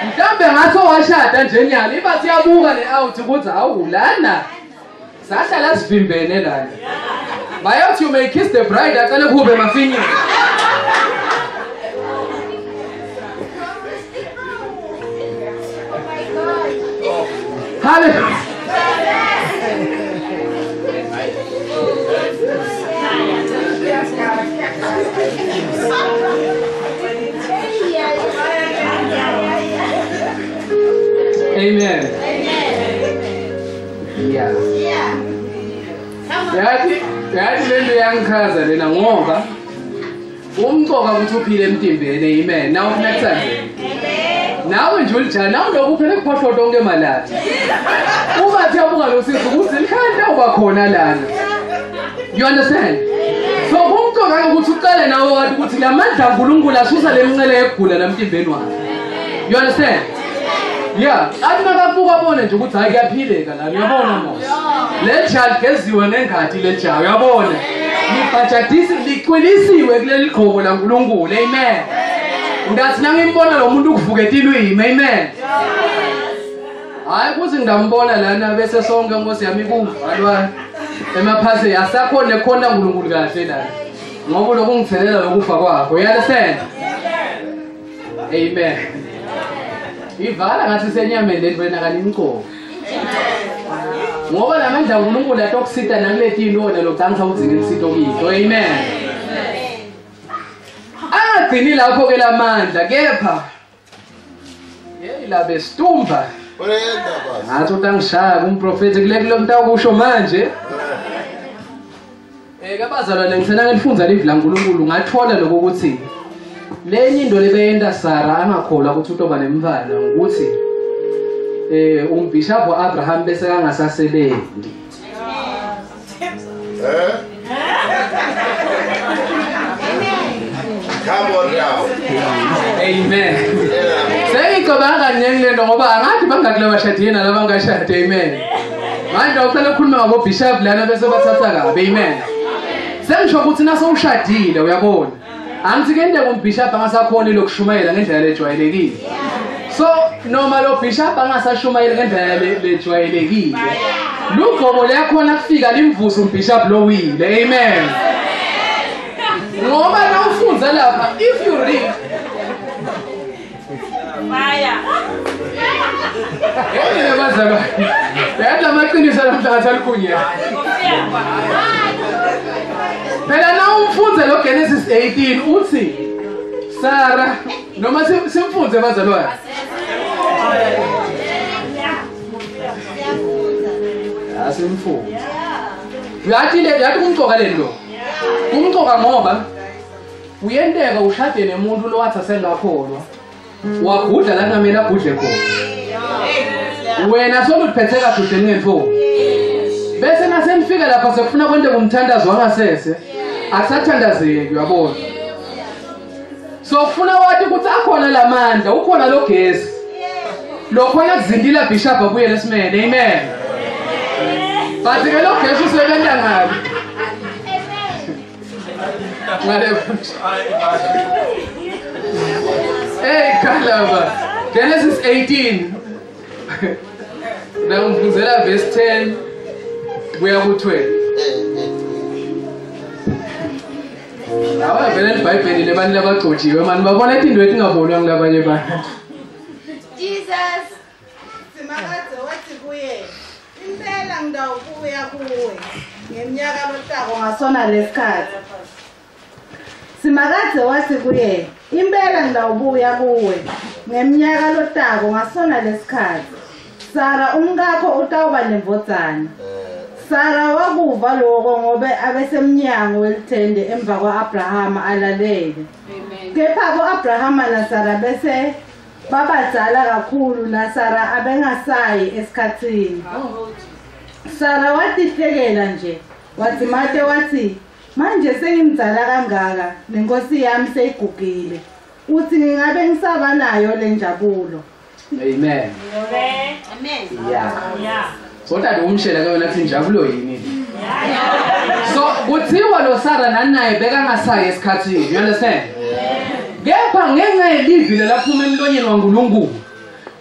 Mhlambe ngaso washada nje nyalo iba siyabuka le-out ukuthi awu lana sahlala sivimbene lana. Bayothi you may kiss the bride aqale kube mafinyeni. Hallelujah. Amen. Yeah. Yathi lento yangichaza lena ngoba umcoka ukuthi uphile emtimbeni, amen. Nawe unakuthande. Nawe nje ulijana nawe lokuphela kuphohlwa tonke emalati. Ubathi abuka lo sisi ukuthi likhanda uba khona lana. You understand? So umcoka ukuthi uqale nawe wathi ukuthi lamandla uNkulunkulu asusa lemncele egula namtimbeni wakhe. You understand? Yeah, atinakabuka bone nje ukuthi hayi kuyaphileka la, uyabona mos. Le child geziwe ngengadi le jawu, uyabona? Libhajatisi liqwilisiwe kuleli gqobo laNkulunkulu, amen. Ngathi nangimbona lo muntu ukuvuketa ilwimi, amen. Hayi kuthi ngidambona lana bese sonke Nkosi yami kuvalwa emaphase yasakhona ekhona uNkulunkulu kahle la. Ngoba lokungithelela lokufa kwakho, you understand? Amen. Ivala ngathi senyameni lentwena kanimqoko. Ngoba lamandla uNkulunkulu atokusita nakulethi into lokugangisa udzike lisito kitho, amen. Lingagcini lapho ke lamandla kepha la bestumba. Ngathi utangishaya umprofeti kule mntu akusho manje. Kabazalwane ngisena ngilifunza live la uNkulunkulu ngathola lokho ukuthi lenye into lebeyenda Sara angakholwa ukuthi utoba nemvana ukuthi umbishop Abraham bese kangasasebenzi. Come on now. Amen. Sengicabanga nyenglento ngoba angathi bangakule bashadi yena labangashadi. Amen. Manje uqala ukukhuluma ngabo bishop lana bese bathatha kabe. Amen. Sengisho ukuthi naso ushadile uyabona. Angithi ke ndeke umbishop angasakhona lokushumayela ngendlela lejwayelekile. So noma lo bishop angasashumayela ngendlela lejwayelekile. Lugomo leyakhona kufika limvusa umbishop lo wile. Amen. Ngoba nawufunza lapha if you read Fire. yena bazalwane yadla amaqiniso namhlanje alikhunya phela nawumfunze lo Genesis 18 uthi Sara noma simfunze bazalwane asimfunze yathi kumcoka lento kumcoka ngoba uyenteka ushade nemuntu lo wathi asengakholwa wagudla la ngamela agudle khona wena soluphethe kahle ngefo bese nasenifika lapha sekufuna kwente kumthandazo wangasese asathandazeki uyabona so ufuna wathi ukuthi akhona lamandla ukhona lo gesi lokhona kuzindila bishop abuye lesimene. Amen. Bathi ke lo gesi usebenza ngabi Hey Kalaba, Genesis 18. Now ngizela verse 10 kuya ku12. Awa vele iBhayibheli lebantu labagcotshiwe manje babona into etingabonwa ngilabanye abantu. Jesus simakade wathi kuye impela ngidawubuya kuwe ngeminyaka lotako ngasona lesikhathi. Simakade wathi kuye impela ngidawubuya kuwe ngeminyaka lotako ngasona lesikhathi. Sara umkakho utawuba nemvodzana. Sara wakuva lokho ngobe abesemnyango welithende emva kwaAbraham alalele. Kepha kwaAbraham naSara bese babadala kakhulu naSara abengasayi esikhathini. Sara watihlekela nje wathi mate wathi manje sengimdala kangaka nenkosi yami seyigugile uthi ngingabe ngisaba nayo le njabulo. Amen. Amen. Yeah. So that umshela ke nathi injabulo yini. So kuthiwa lo Sara nanaye bekangasayi esikhathini. You understand? Kepha ngenxa yelivile laphuma emlonyeni waNkulunkulu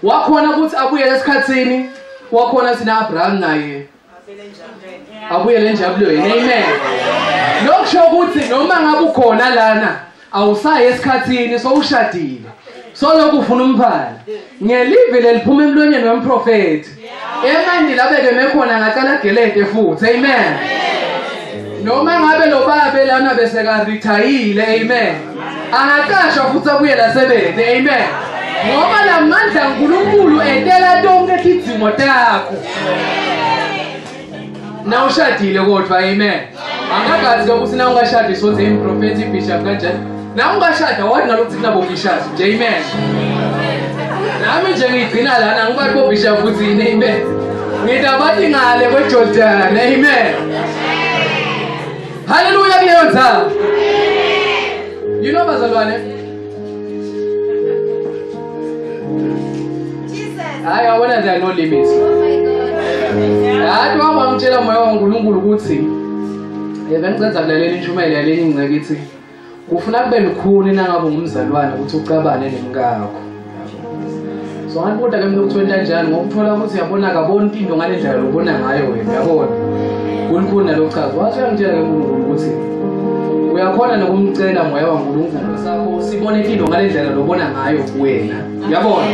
wakhona ukuthi abuye esikhathini wakhona sina Abraham naye abuye lenjabulo yini. Amen. Lokusho ukuthi noma ngabe ukhona lana awusayi esikhathini so ushadile so lokhu ufuna umphala ngelivile liphuma emlonyeni wemprofeti emandi labeke mekhona ngaqala gelede futhi. Amen. Noma ngabe lo babe lana bese ka retire. Amen. Angaqashwa futhi abuye lasebenze. Amen. Ngoba lamandla uNkulunkulu etela tonke izimo takho na ushadile kodwa. Amen. Angakazi ukuthi na ungashadi sonke improfeti bishop kanjani na ungashada wathi nalokuthi nabo bishop. Amen. Nami nje ngigcina lana ngibathi bo bishop futhi. Amen. Ngidabathi ngale kweJordan. Amen. Hallelujah kuyonza. You know bazalwane? Jesus. Hayi awona there no limits. Hayi wangitshela moya waNkulunkulu ukuthi bengicela kulalela intshumayelo yaleni ingceke ithi kufuna kube lukhuni nangabe ngumzalwane ukuthi ucabane nemkakho. So ngibuda ke mina ukuthola kanjani ngokuthola ukuthi yabona akabona into ngale ndlela lobona ngayo wena yabona. Kulikhuni nalochaza. Wathi ngitshela ke uNkulunkulu ukuthi uyakhona nokumcela moya waNkulunkulu sakho sibone into ngale ndlela lobona ngayo wena. Yabona?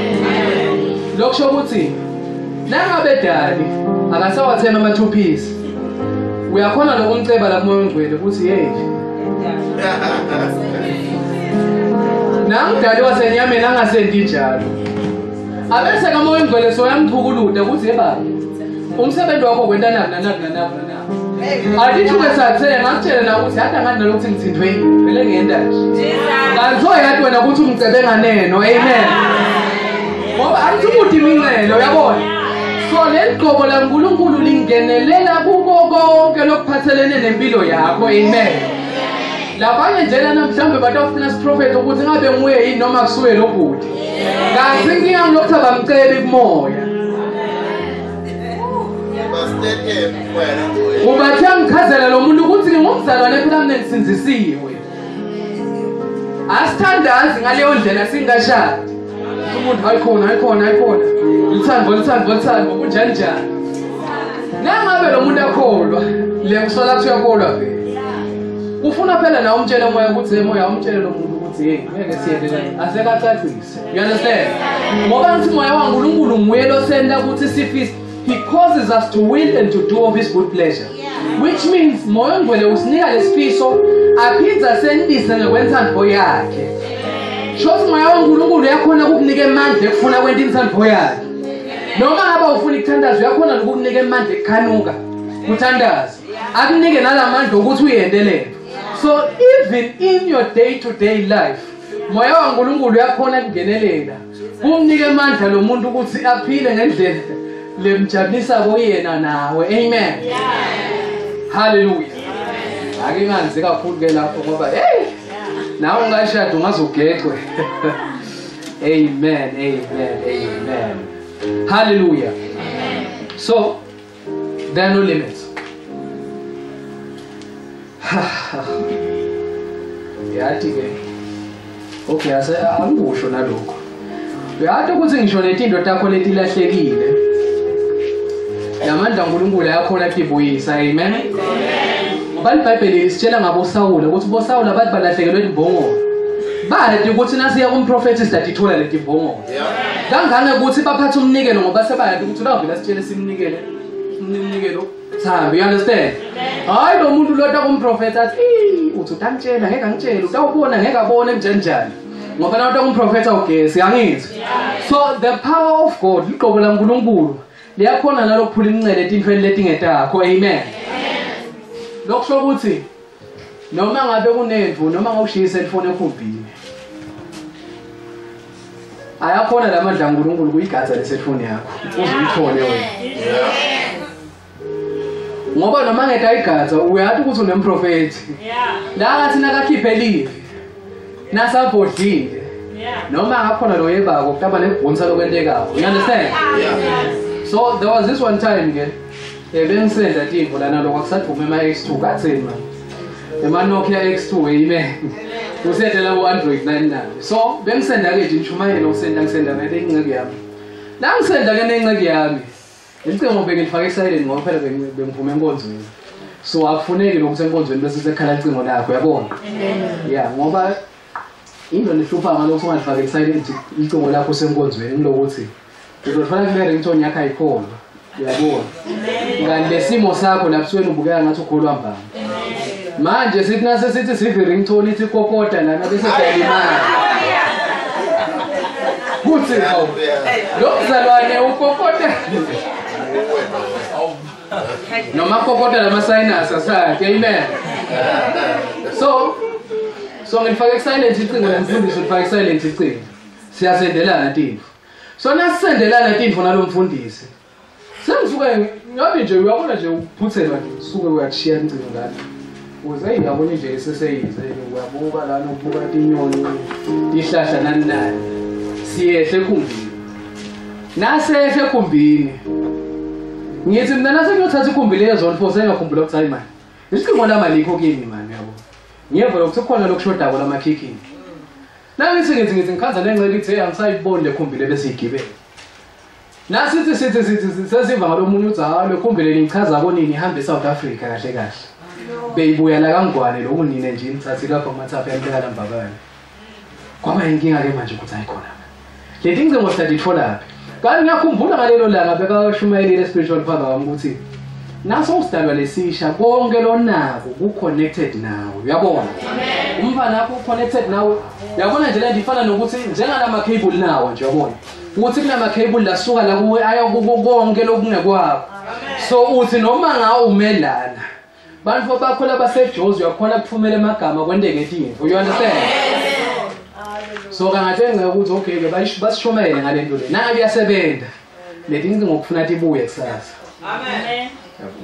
Lokusho ukuthi nangabe dali akasawathena ama 2 piece. Uyakhona nokumceba lapho moya ongcwele ukuthi hey Nangidali wasenyameni angasendi njalo. Abese kama wengcwele soyamthukuluda ukuthi baba. Umsebenzi wakho kwenta naku. Atithuke sathe ngakutshela na ukuthi hata ngani nalokuthi ngithindwe yini. Vele ngiyenda nje. Kanzoyathi wena ukuthi umcebe nganeno. Amen. Ngoba akuthi imincelo uyabona. So leligqobo laNkulunkulu lingenelela kuko konke lokuphathelene nempilo yakho. Amen. Labanye njena namhlanje batafuna siprofeti ukuthi ngabe nguye yini noma kusuye lobhuti. Kanti inkinga ngilokhu abamcebe kumoya. Ubathe ngichazela lo muntu ukuthi ngingumzalwane phela mina ngisinzisiwe. Asithandazi ngaleyo ndlela singashadi. Umuntu ayikhona. Lithando kunjani. Nangabe lo muntu akholwa, le kusola kuthi uyakholwa vele. Ufuna phela na umtshele umoya ukuthi emoya umtshele lo muntu ukuthi hey ngeke siyendelane. Asekacacise. You understand? Ngoba ngithi umoya waNkulunkulu nguye lo senda ukuthi sifise. He causes us to will and to do of his good pleasure. Which means moya ngcwele usinika lesifiso aphinda sendise ngokwenthando yakhe. Shothi moya waNkulunkulu uyakhona ukukunika amandla ekufuna kwenta inthando yakhe. Noma ngaba ufuna ukuthandaza uyakhona ukukunika amandla ekukhanuka uthandaza. Akunike nalamandla ukuthi uyendelele. So even in your day-to-day life, moya waNkulunkulu uyakhona kungenelela. Kumnike amandla lo muntu ukuthi aphile ngendlela lemjabulisa boyena nawe. Amen. Hallelujah. Akinganzi kakhulu ke lapho ngoba hey nawe ungashada ungazogecwe. Amen. Hallelujah. So there are no limits. Yathi ke okay angikusho nalokho. Uyathi ukuthi ngisho netinto takho letilahlekile yamandla uNkulunkulu ayakhona ukubuyisa. Amen. Ngoba iBhayibheli lisitshela ngabo Sawule ukuthi bo Sawule abantu balahlekelwe imbongolo. Bathi ukuthi nasiya kumprofeti sidatithola leti imbongolo. Kanganga ukuthi baphathe umnikelo ngoba sebayathi ukuthi lavela sitshele simnikele thambi. You understand? Hayi lo muntu lota kumprofeti athi uthi utangitshela ngeke angitshela utawubona ngeke abone njani. Ngoba nawo kumprofeti awugesi angithi. So the power of God liqobo laNkulunkulu liyakhona nalokuphula incele etinhlweni letingetakho. Amen. Lokusho ukuthi noma ngabe kunemvu noma ngawushisa ifone ekhumbini ayakhona lamandla kaNkulunkulu kuyigatsa lesefoni yakho uzuyithole wena. Ngoba noma ngeta igatsa uyathi ukuthi unemprofeti la ngathi nakakhiphe live nasabhodlile noma ngakhona lo yebako kutaba nebhonisa lokwentekayo. You understand? So there was this one time ke bengisenda timbo lana lokho akusaduma ema-X2 katheni man ema-Nokia X2. Amen. Usedela u-Android 99. So bengisenda ke nje ngishumayela ngisenda ngale inceke yami. La ngisenda ke nenceke yami ngicinga ngifake esilent ngoba phela bengivume enkonzweni. So akufuneki lokuthi enkonzweni bese sekhala icingo lakho uyabona. Yeah ngoba into lehlupha ngalokho ungalifake esilent icingo lakho senkonzweni ngilokuthi uzothola kumele ngithonya yakhe ayikhona. Uyabona? Ngani lesimo sakho lapho wena ubukeka ngathi ukholwa mbamba. Manje sithi nase sithi sive ringtone ithi kokota lana bese siyalimala. Kuthi hawo. Lo mzalwane ukokota. Noma kokota lama sinus asakhe. Amen. So ngifake silent icingo lemfundiso ngifake silent icingo. Siyasendelana tinto. So nasisendelana tinto nalomfundisi. Sengisuke ngabe nje uyabona nje uphuthela nje usuke uyashiya incingo ngani. Uze uyabona nje eseseyize uyabuka lana ubuka tinyoni ihlahla nani. Siyehle ekhumbini. Nasehle ekhumbini. Ngithi mina nasengiyothatha ikhumbi lezo nfose engakhumbula ukuthi hayi man. Isiqingo lama likho kimi man yabo. Ngiyeva ukuthi kukhona lokushoda ko lamakhikini. Nangithi ngikhaza nencele ithi hey angisayiboni le khumbi bese igibele. Nasithi sesiva ngalomunye uthi hayi lekhumbele ngichaza konini ihambe eSouth Africa kahle. Beyibuya la kaNgwane lokunine nje ngithathi lapha kumathapha yempela lambabane. Kwaba inkinga ke manje ukuthi ayikhona. Le dinge ngosithatha ithola lapha. Kanti ngiyakhumbula ngalelo langa bekashumayelile spiritual father wami ukuthi naso usidalwa lesisha konke lonako ku-connected nawe uyabona umfana wakho u-connected nawe uyabona nje lento ifana nokuthi njengalama-cable nawo nje uyabona ukuthi kulama-cable lasuka la kuwe aya konke lokungekwakho so uthi noma ngawo umelana bantu bakho labasejozi uyakhona kuphumela emagama kwenteke etimvu you understand so kangathi ukuthi okay-ke basishomele ngale nto le nayo kuyasebenza leti ncingo ngokufuna ukuthi ibuye kusasa Amen.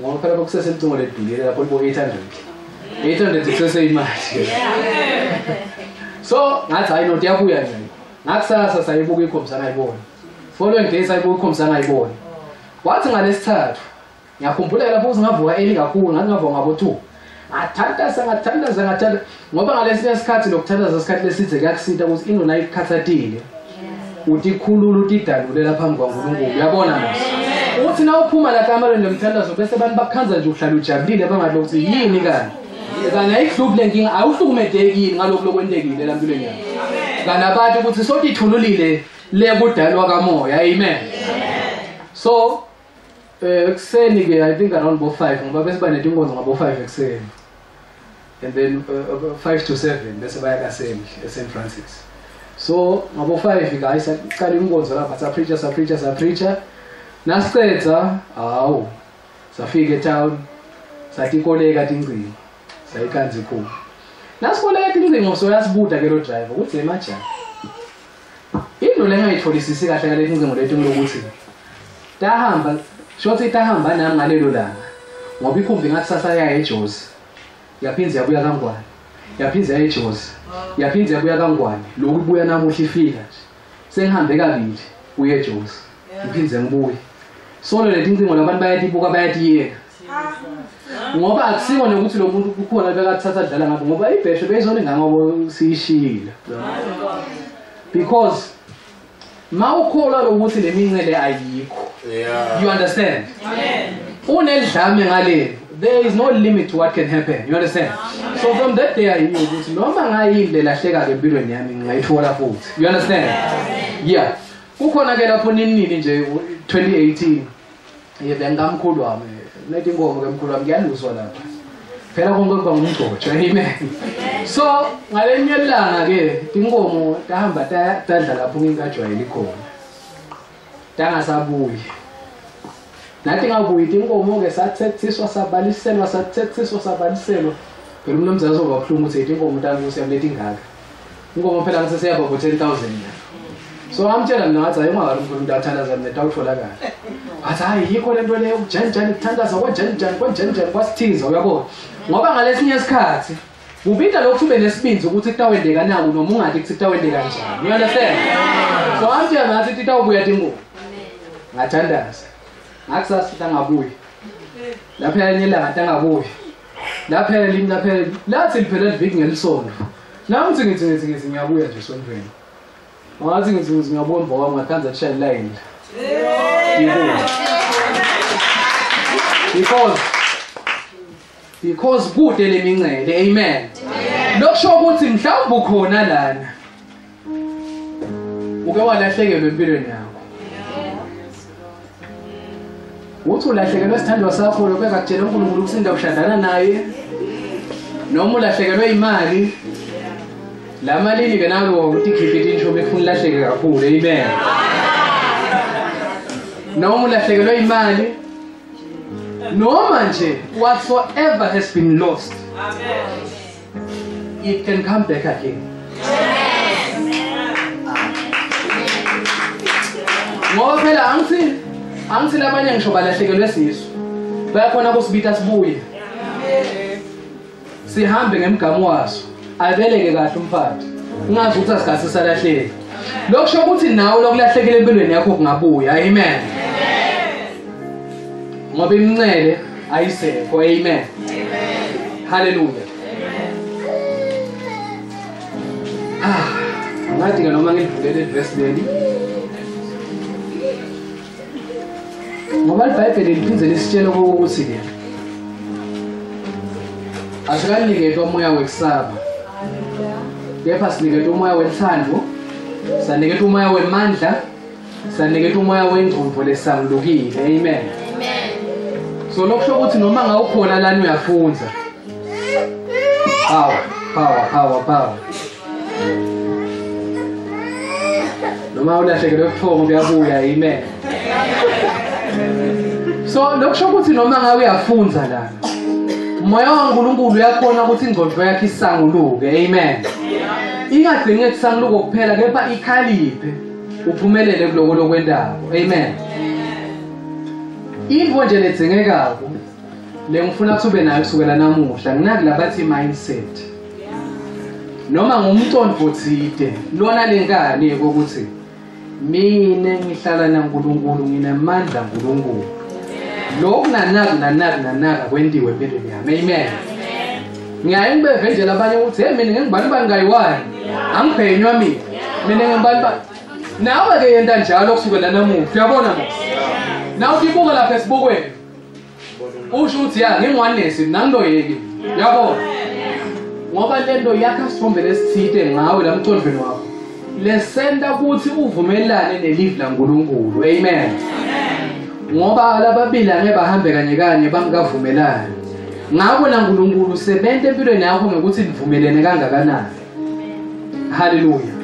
ngoba phela bokusese incingo ledulile lapho libo 800 kuseseyimali so ngathi hayi noti yabuya nje ngakusasa sayibuka ikhombisa ngayibona following day sayibuka ikhombisa ngayibona wathi ngalesithathu ngiyakhumbula lapho uzingavuka eli kakhulu ngathi ngavuka ngabo 2 ngathandaza ngoba ngalesi isikhathi lokuthandaza isikhathi lesithe kuyakusita ukuthi indona ikhathathile uthi khulula utidalule lapha phambi kwaNkulunkulu uyabona manje uthi na uphuma la kamereni lomthandazo bese abantu bakukhanza nje uhlala ujabulile bangathi ukuthi yini kanti kana ihluphi lenkinga awuhlukumedekile ngalokho lokwentekile la mpilweni yakho kana abantu ukuthi sotithululile le kudalwa kamoya amen so ekseni ke I think around bo 5 ngoba bese bane dinkonzo ngabo 5 ekseni and then 5 to 7 bese baya kaSemhle eSt Francis so ngabo 5 guys saqala inkonzo lapha sa preacher nasicetha hawu safika etown sathi koleka tincingo sayikhanzi ikhulu nasikoleka tincingo so yasibuda ke lo driver uthi emaja into lengayitholisisi kahle ngale tincingo lethi ngokuthi tahamba shothi tahamba nami ngalelo langa ngoba ikhumbi ngathi sasaya eJozi yaphinza yabuya kaNgwane yaphinza eJozi yaphinza yabuya kaNgwane lokubuya namuhla ifika nje sengihambe kabili uye eJozi ngiphinze ngibuye solo leti incingo labantu bayatibuka bayatiyeka ngoba akusiko nokuthi lo muntu kukhona bekathatha dlala ngapha ngoba ibheshe bezona ngangabo siyishila because mawukholwa lokuthi lemincele ayikho you understand unelidlame ngale there is no limit to what can happen you understand so from that day I knew ukuthi noma ngayile lahleka ke empilweni yami ngayithola futhi you understand yeah kukhona ke lapho nini nje 2018 yebe ngamkhulu wami nethi inkomo ke mkhulu wami ngiyaluzwa lapha phela konke kuba ngumgcotsho amen so ngalenyelanga ke inkomo tahamba tadla lapho ngingajwayeli khona tangasabuyi nathi ngabuyi inkomo ke sathethiswa sabaliselwa phela umnomzazo wabuhlungu uthi inkomo tangu siyamletha ingaka inkomo phela ngiseseyaba ngo 10,000 so ngamtshela mina ngathi ayingakho umuntu athandaza mina tawutholakala athi hayi yikho lento leyo njani kuthandaza kwanjani kwasithiza uyabona ngoba ngalesinye isikhathi ubida lokhu ube nesibinzi ukuthi kutawendeka naku noma ungathi kuthi kutawendeka kanjani you understand so ngamtshela ngathi titawubuya tingomo ngathandaza ngakusasa ngabuyi lapha yenyelanga tangabuyi lapha lathi liphela liviki ngelisondo nami ngithi ngiyabuya nje sondweni ngathi ngithi ngiyabona mboka ngakhanza kushaya line because kude lemincele amen lokusho ukuthi mhlawumbe ukhona lana uke walahlekelwe empilweni yakho uthi ulahlekelwe isithandwa sakho lokho akutshela uNkulunkulu ukusinda ushadana naye noma ulahlekelwe imali la malini ke nawo ukuthi khiphi inshobe efuna lahleke kakhulu amen noma ulahlekelwe imali noma nje whatsoever has been lost it can come back again ngoba phela angithi labanye ngisho balahlekelwe sisu bayakhona kusibita sibuye sihambe ngemgamo waso abeleke kahle umfati ungazi ukuthi asikhathi salahleke lokusho ukuthi nawe lokulahlekela empilweni yakho kungabuya amen ngoba imincele ayisekho amen hallelujah ngathi ke noma ngilivulele iverse leli ngoba iBhayibheli liphindze lisitshela ukuthi ke asikaniketwe umoya wekusaba kepha siniketwe umoya wenthando saniketwe umoya wemandla saniketwe umoya wengcondvo lesamlukile amen So lokusho ukuthi noma ngawukhona lana uyafunza. Power. Noma ulahlekelwe ubuthongo buyabuya, amen. So lokusho ukuthi noma ngawe uyafunza lana. Umoya waNkulunkulu uyakhona ukuthi ingqondo yakhe isanguluke, amen. Ingagcini ekusanguluka kuphela kepha ikhaliphe uphumelele kuloko lokwendabo, amen. Into nje ledzingekako le ngifuna kusube nayo kusukela namuhla nginaku labathi mindset. Noma ngumcondo othide lona lenkani ukuthi mina ngihlala naNkulunkulu nginamandla kaNkulunkulu. Lokhu nanaka kwendiwe empilweni yami, amen. Ngiyaye ngibe nje labanye ukuthi hey mina ngingibani bangayiwani angiphenywa mina ngibani nawe ke yenta njalo kusukela namuhla uyabona manje. Nawu kibuka lapha esibukweni. Usho ukuthi ya ngingwanesi nangiloyeki. Yabo. Ngoba lento yakha sithombe lesithide ngawe la mcondweni wakho. Lesenda ukuthi uvumelane nelive laNkulunkulu. Amen. Ngoba lababili angeke bahambe kanye bangikavumelani. Ngakho naNkulunkulu sebenze empilweni yakho ngokuthi nivumelene kangakanani. Hallelujah.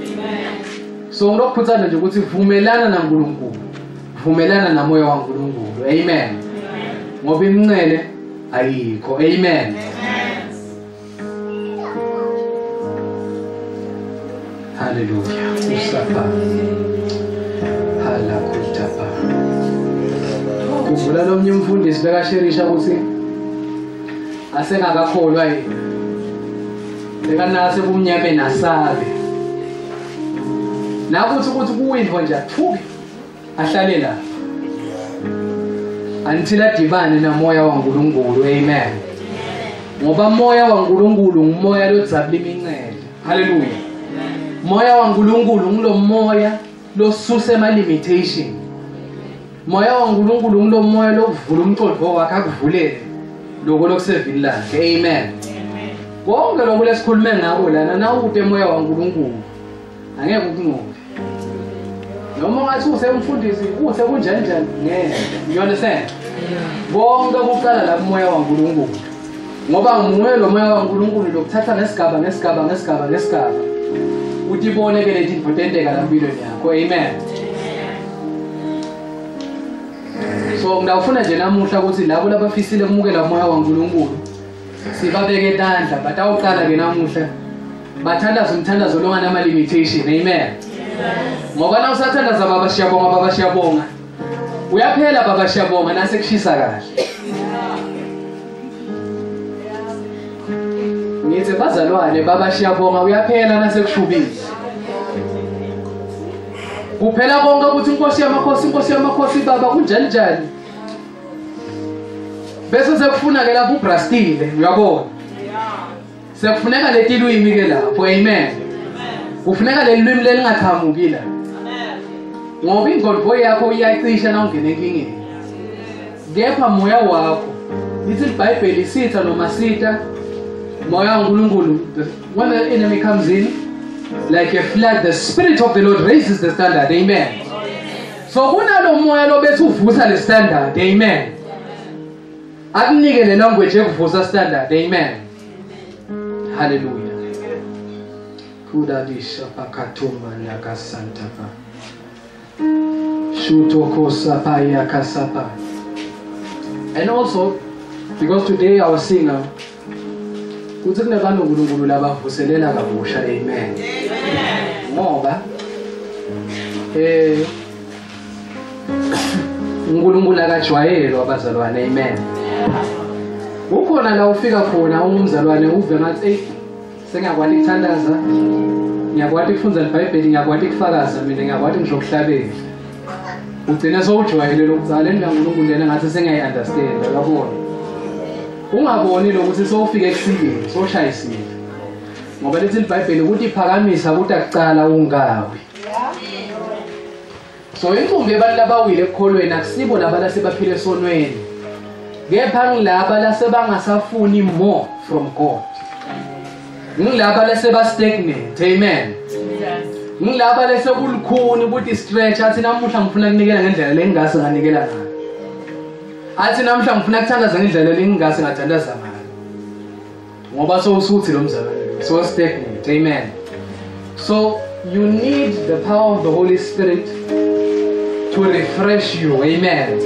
So ngilokuphuthana nje ukuthi vumelana naNkulunkulu. Vumelana namoya waNkulunkulu. Amen. Ngoba imncele ayikho. Amen. Hallelujah. Usapha. Halakutapa. Kuvula lo mnye umfundisi bekasherisha ukuthi asengakakholwa yini. Bekanase kumnyame nasabe. Nakuthi ukuthi kuwindho nje athuke ahlale la. Until adibane namoya waNkulunkulu. Amen. Ngoba moya waNkulunkulu ngumoya lodzabula imincele. Hallelujah. Moya waNkulunkulu ngulomoya losusa ema limitation. Moya waNkulunkulu ngulomoya lokuvula umqondo wakhe akuvulele lokho lokusevini lakhe. Amen. Konke lokho lesikhulume ngako lana nawude moya waNkulunkulu angeke ukunqobe. Noma ngathi usemfundisi uthe kunjani ngeke. You understand? Bonke kuqala la moya waNkulunkulu. Ngoba nguye lo moya waNkulunkulu lokuthatha ngesigaba. Uthi ibone ke leti zinto tenteka la empilweni yakho. Amen. So ngiyafuna nje namuhla ukuthi labo labafisile ukumukela umoya waNkulunkulu sibabeke tandla batawuqala ke namuhla bathandaza umthandazo longana ama limitation. Amen. Ngoba na usathandaza baba siyabonga uyaphela baba siyabonga nase kushisa kahle. Ngithi bazalwane baba siyabonga uyaphela nase kushubile. Kuphela konke ukuthi inkosi yamakhosi baba kunjani njani. Bese sekufuna ke lapho ubrastile uyabona. Sekufuneka letilwimi ke lapho. Amen. Kufuneka lelwimi lelingaqhamuki la. Ngoba ingqondo yakho iyacisha na ungene enkingeni. Kepha moya wakho lithi iBhayibheli sitha noma sita moya waNkulunkulu when the enemy comes in like a flood, the Spirit of the Lord raises the standard. Amen. So kunalo moya lobethu uvusa le standard. Amen. Akunike le language ekuvusa standard. Amen. Hallelujah. Kudadisha pakatuma yakasanta pa. Shuto kosa pa yakasapa. And also because today our singer kuthi kunabantu uNkulunkulu labavuselela kabusha. Amen. Ngoba uNkulunkulu akajwayelwa abazalwane. Amen. Ukhona la ufika khona umzalwane uve ngathi sengakwati ukuthandaza, ngiyakwati ukufunda iBhayibheli, ngiyakwati ukufakaza, mina ngiyakwati ngizokuhlabela. Ugcina sowujwayele lokucala uNkulunkulu lena ngathi sengiyayi-understand. Uyabona? Ungaboni lokuthi sowufika ekusindeni soshayisile. Ngoba lithi iBhayibheli ukuthi iphakamisa ukuthi akucala ungawi. So intombi yabantu labawile ekukholweni akusibo laba lasebaphile esonweni. Kepha ngilaba lasebangasafuni more from God. Ngilaba laseba stagnant. Amen. Ngilaba lasekulukhuni ukuthi stretch athi namuhla ngifuna kunikela ngendlela lengase nganikela ngayo. athi namhla ngifuna ukuthandaza ngendlela lengingase ngathandaza ngayo ngoba sowusuthi lo mzabelo so stagnant. Amen. So you need the power of the Holy Spirit to refresh you. Amen.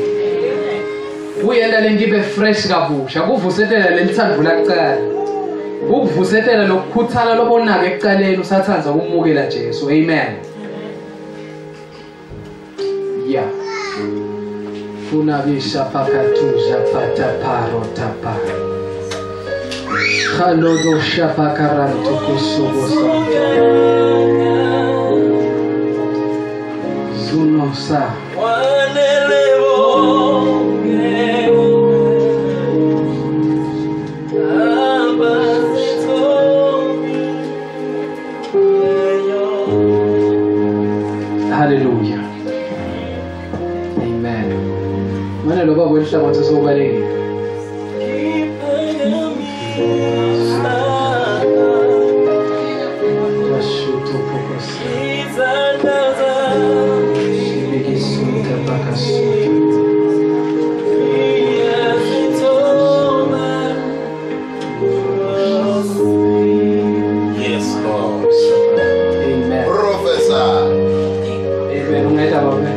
Uyenda lengibe fresh kabusha kuvusetela lenthandvo lakuqala ukuvusetela lokukhuthala lobonaka ekuqaleni usathanza ukumukela Jesu. Amen. Yeah. Funabisha pakatuja pataparo tapa. Khalodo shapakaranto kusubo santo. Zunosa. Hallelujah. Amen. Mana loba kwehla kwathi sobalekile. Rashuto pokosi. Shibikisuta pakasuta. Yes, Lord. Amen. Professor. Amen. Ungaita baba.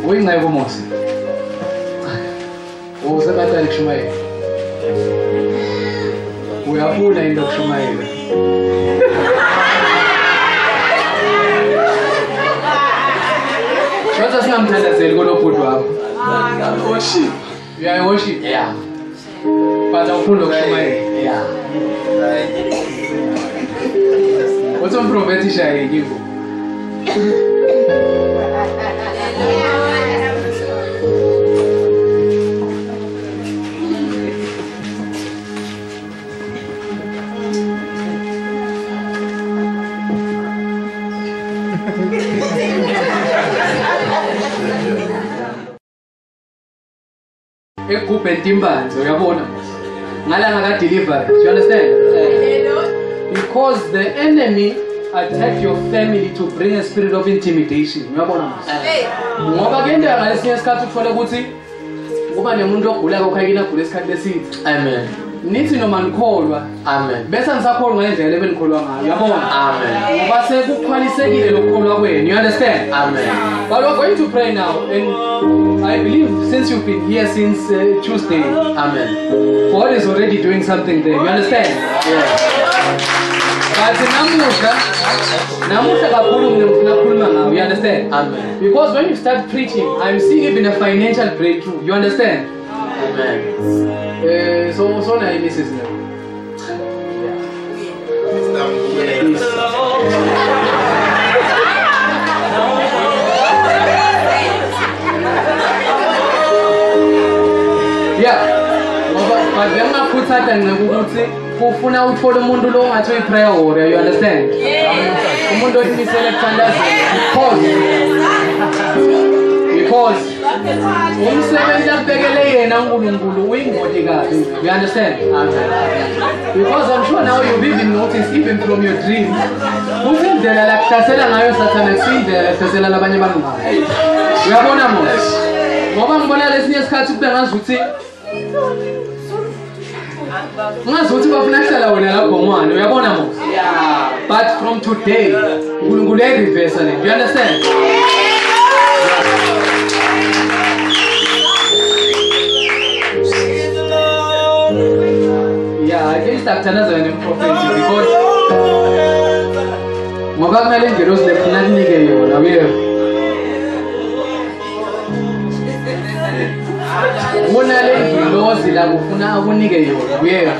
Uyingayi kuMose. Usebatali kushumayela. Uyafuna into kushumayela. Shoza singamthandazeli kolobhuti wakho. Worship. Yeah, worship. Yeah. But awufunda kushumayela. Yeah. What's on prophet shaye yiko? Ekuphe intimbanzo uyabona ngalanga ka delivery. Do you understand? Because the enemy attacked your family to bring a spirit of intimidation. Uyabona ngoba kuyende ngalesinye isikhathi uthola ukuthi kuba nemuntu ogula kokhayina gula isikhathi lesithu. Amen. Nithi noma nikholwa. Amen. Bese ngisakholwa ngendlela ebenikholwa ngayo. Uyabona? Amen. Ngoba sekukhwalisekile lokukholwa kwenu. You understand? Amen. But we're going to pray now, and I believe since you've been here since Tuesday, Amen, God is already doing something there. You understand? Yes. But namusha kakhulu ngifuna ukukhuluma ngawo. You understand? Amen. Because when you start preaching, I'm seeing even a financial breakthrough. You understand? Amen. So na Mrs. now. Yeah. But then I put that in the kufuna uthola umuntu lo ngathi uyiprayer warrior. You understand? Umuntu oyimisela ukuthandaza because umsebenzi abhekele yena uNkulunkulu uyingoti kabi. You understand? Because I'm sure now you've even noticed even from your dreams ukuthi indlela la kuhlasela ngayo Satan kusindlela la kuhlasela labanye abantu ngayo. Uyabona manje ngoba ngibona lesinye isikhathi kube ngazuthi ngazuthi bafuna kuhlala wena lapho ngwane. Uyabona manje? Yeah. But from today uNkulunkulu reverse le. You understand? Yeah, I guess that another prophecy because ngoba kumele ingelosi lefuna kunike yona. Wona le ingelosi la kufuna akunike yona.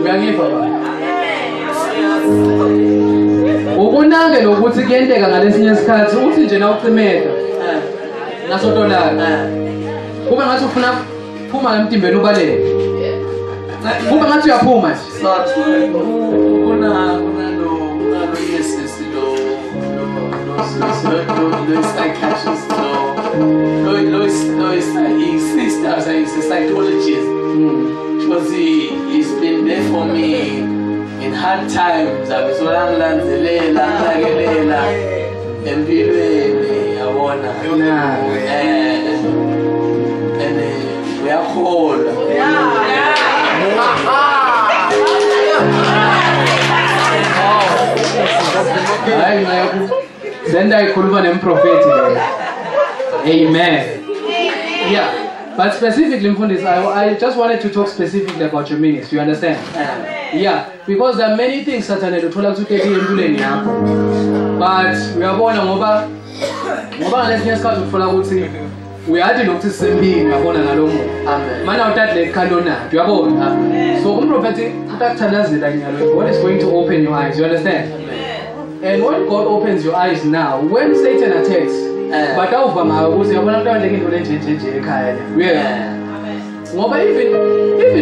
Uyangiva baba? Ukunake lokuthi kuyenteka ngalesinye isikhathi uthi nje na ucimeta nasotolala kube ngathi ufuna phuma emtimbeni ubaleke kube ngathi uyaphuma nje. sisters, he's a psychologist. He's been there for me in hard times. I've been and we are cold. Then I could run prophetic. Amen. Yeah. But specifically, I just wanted to talk specifically about your ministry. You understand? Yeah. Because there are many things Satan had told us to take in. But we are born over. We are the to send me. We are born and alone. Man out that late candona. You are born. So, prophetic, God is going to open your eyes. You understand? And when God opens your eyes now, when Satan attacks, but over my was even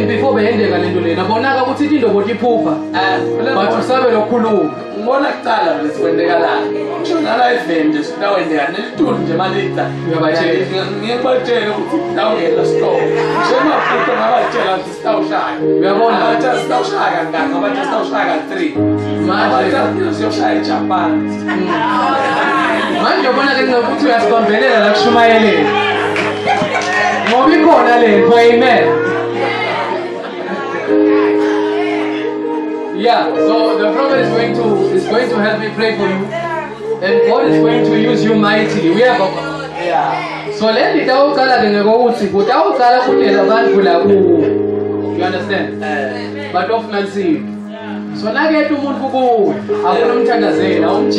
before the end of the day, but amen. Yeah, so the prophet is going to help me pray for you, and God is going to use you mightily. We have so let it out. You understand? But of not see. So now get to move go. I want to say, I want to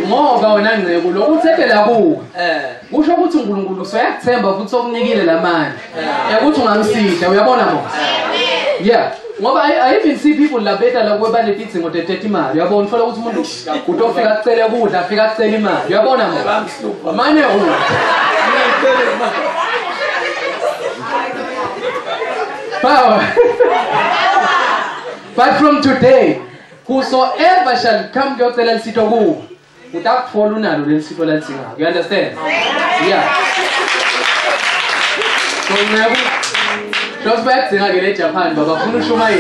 ngoba wena ngcebo lokuthekela kuwe kusho ukuthi uNkulunkulu soyakuthemba futhi sokunikile lamandla ukuthi ungamsihla uyabona mo yeah ngoba I even see people labeta la kuba letidzingo tethethe imali uyabona ufuna ukuthi umuntu utofika kucela kudla afika kucela imali uyabona mo manje power. But from today, whosoever shall come to your sito go, without following a little sito let's sing. You understand? Yeah. So now, just back to Japan, but I'm going to show my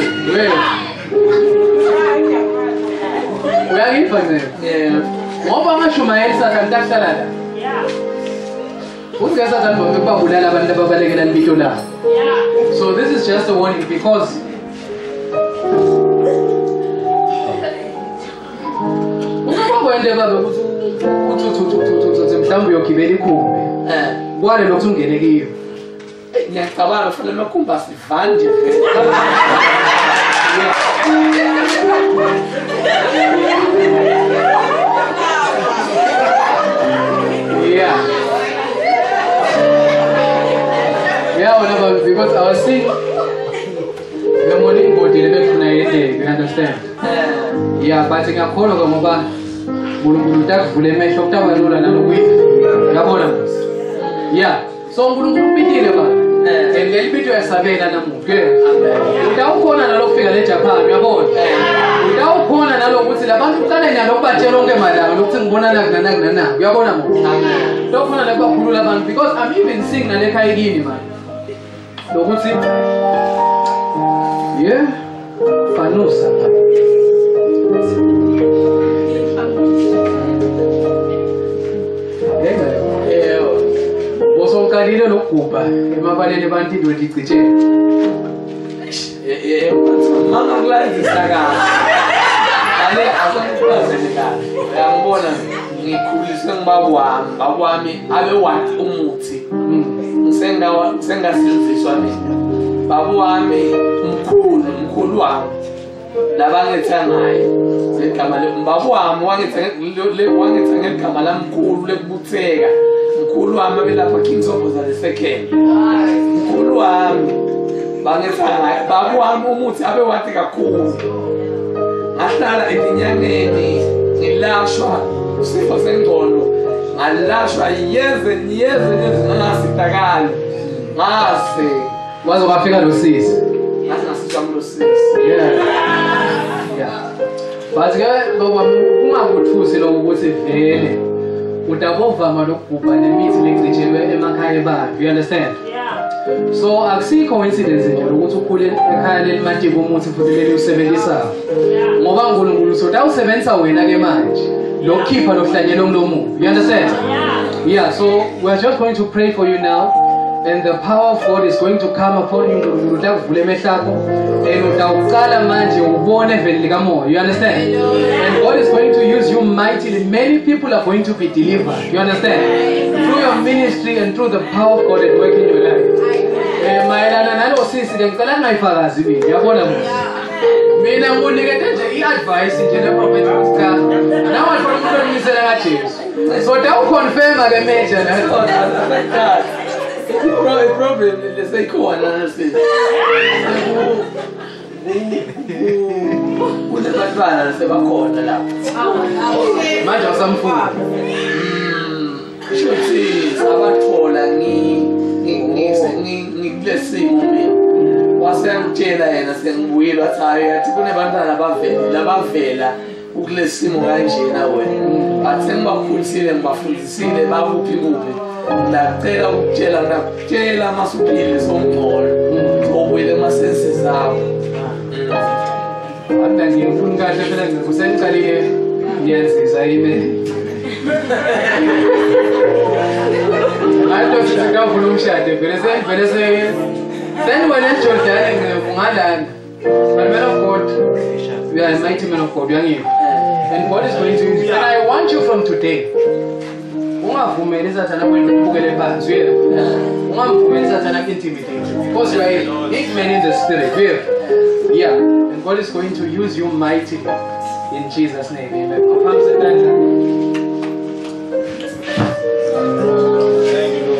we are in for them. Yeah. What about my show my answer and that's salad? Yeah. Who's got that? So this is just a warning because mhlawumbe uyogibela ikhumbi kwale lokhu ungene kiyo ngiyacabanga futhi lokumba sivanje yeah whatever because I was seeing the morning body you understand yeah but ngiyakholwa ngoba uNkulunkulu utakuvula emehlo kutabalula nalokuyiva yabona mos yeah so uNkulunkulu ubitile ba and lelibito yasabela namuke utawukhona nalokufika leJapan uyabona utawukhona nalokuthi labantu uqale nalo kubatshela onke malanga lokuthi ngibona nakuna uyabona mo lokufuna labakhulula abantu because I'm even seeing nalekhaya kini man lokuthi yeah fanusa Kalile lokuba emabaleni bantu indwe icice mama nglazi saka ale azonibazela uyangibona ngikhuliswe ngibaba wami abe wathi umuthi ngisengasiziswa mina baba wami umkhulu wami labangetha ngaye igama baba wami wangetha ngegama lamkhulu lekubutheka mkhulu wami belapha Kings of the second mkhulu wami bangetha baba wami umuthi abe wathi kakhulu ngahlala eminyakeni ngilashwa usifo sengqondo ngalashwa yeze ngasitakala ngase waze wafika losisi ngasizwa Yeah. But ngoba ungakuthusi lokho ukuthi vele utabovama lokubhubha nemithi legcitshelwe emakhaya abantu. You understand? Yeah. So akusiyi coincidence nje ukuthi ukhule ekhaya lelimatiko umuthi futhi leli usebenzisayo. Ngoba uNkulunkulu utawusebenzisa wena ke manje lokukhipha lokuhlanyela umlomo. You understand? Yeah, so we're just going to pray for you now. And the power of God is going to come upon you. And you understand? And God is going to use you mightily. Many people are going to be delivered. You understand? Through your ministry and through the power of God at work in your life. Mina ngunikete nje i-advice nje le-prophet Oscar. Now I from umlomisela kaJesu. So dawuconfirm ke major la. Problem lesekhona nasithi. Kunabantwana sebakhona lapho. Manje usamfuna. Shuthi sabathola ngikulesimo mina. Wasengitshela yena sengibuyela wathi hayi athi kunebantwana labavela ukulesimo kanjena wena. Athi ngibakhulisile ngibafundisile bakuphi kuphi. Ngicela ukutshela masuphile somngcolo obuyele emasenses akho. Anda ngifuna kahle phela ngikusengicalile ngiyenzisa yini. Hayi sikavula umshado vele then when eJordan ngalanda. But man of God, we are a mighty man of God, and God is going to use you. And I want you from today. Ungavumeli sathana kwena ukubukele phansi. Ungamvumeli sathana intimidate. Because you are a big man in the spirit. Yeah. And God is going to use you mightily in Jesus' name. Amen.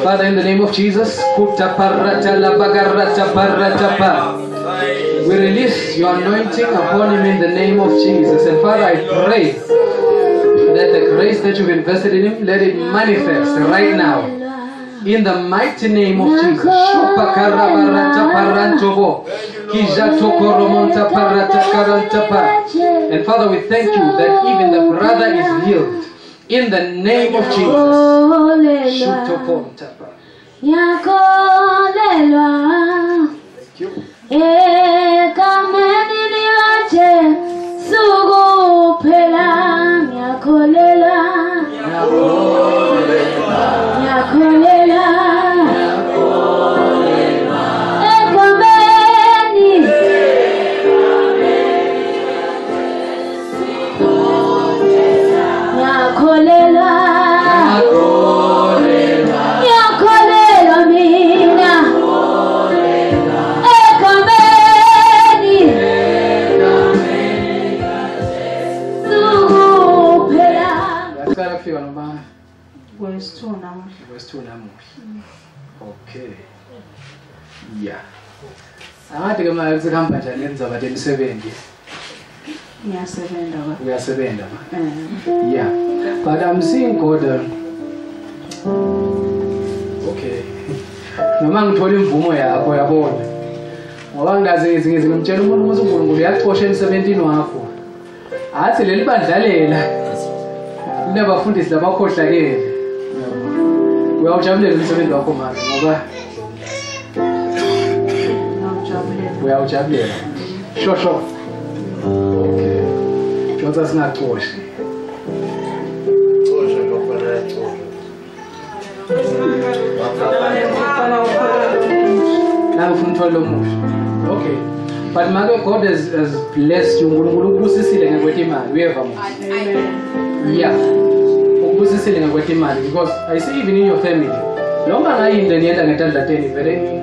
Father, in the name of Jesus, we release your anointing upon him in the name of Jesus. And Father, I pray that the grace that you've invested in him, let it manifest right now. In the mighty name of Jesus. And Father, we thank you that even the brother is healed. In the name of Jesus. Verse 2 namuhla. Okay. Yeah. Angathi ke manje sikhamba njani endzaba emsebenzi? Uyasebenza ba? Yeah. But I'm seeing God. Okay. Noma ngithola imvumo yakho yabona. Ngoba ngaze ngimtshela umuntu ukuthi uNkulunkulu uyaxosha emsebenzini wakho. Athi leli bandlalela. Kunabafundisi labakhohlakele. Uyawujabulela umsebenzi wakho manje ngoba uyawujabulela. Sure. Okay. Jonsa singaxoshi. Xosha lokho Now ufuna uthola omusha. Okay. But manje God has blessed you. uNkulunkulu ukubusisile ngekwetimali. Uyeva manje? Amen. Yeah. Ukubusisile ngekwetimali because I see even in your family. Noma ngayinto niyenda ngetandlateni vele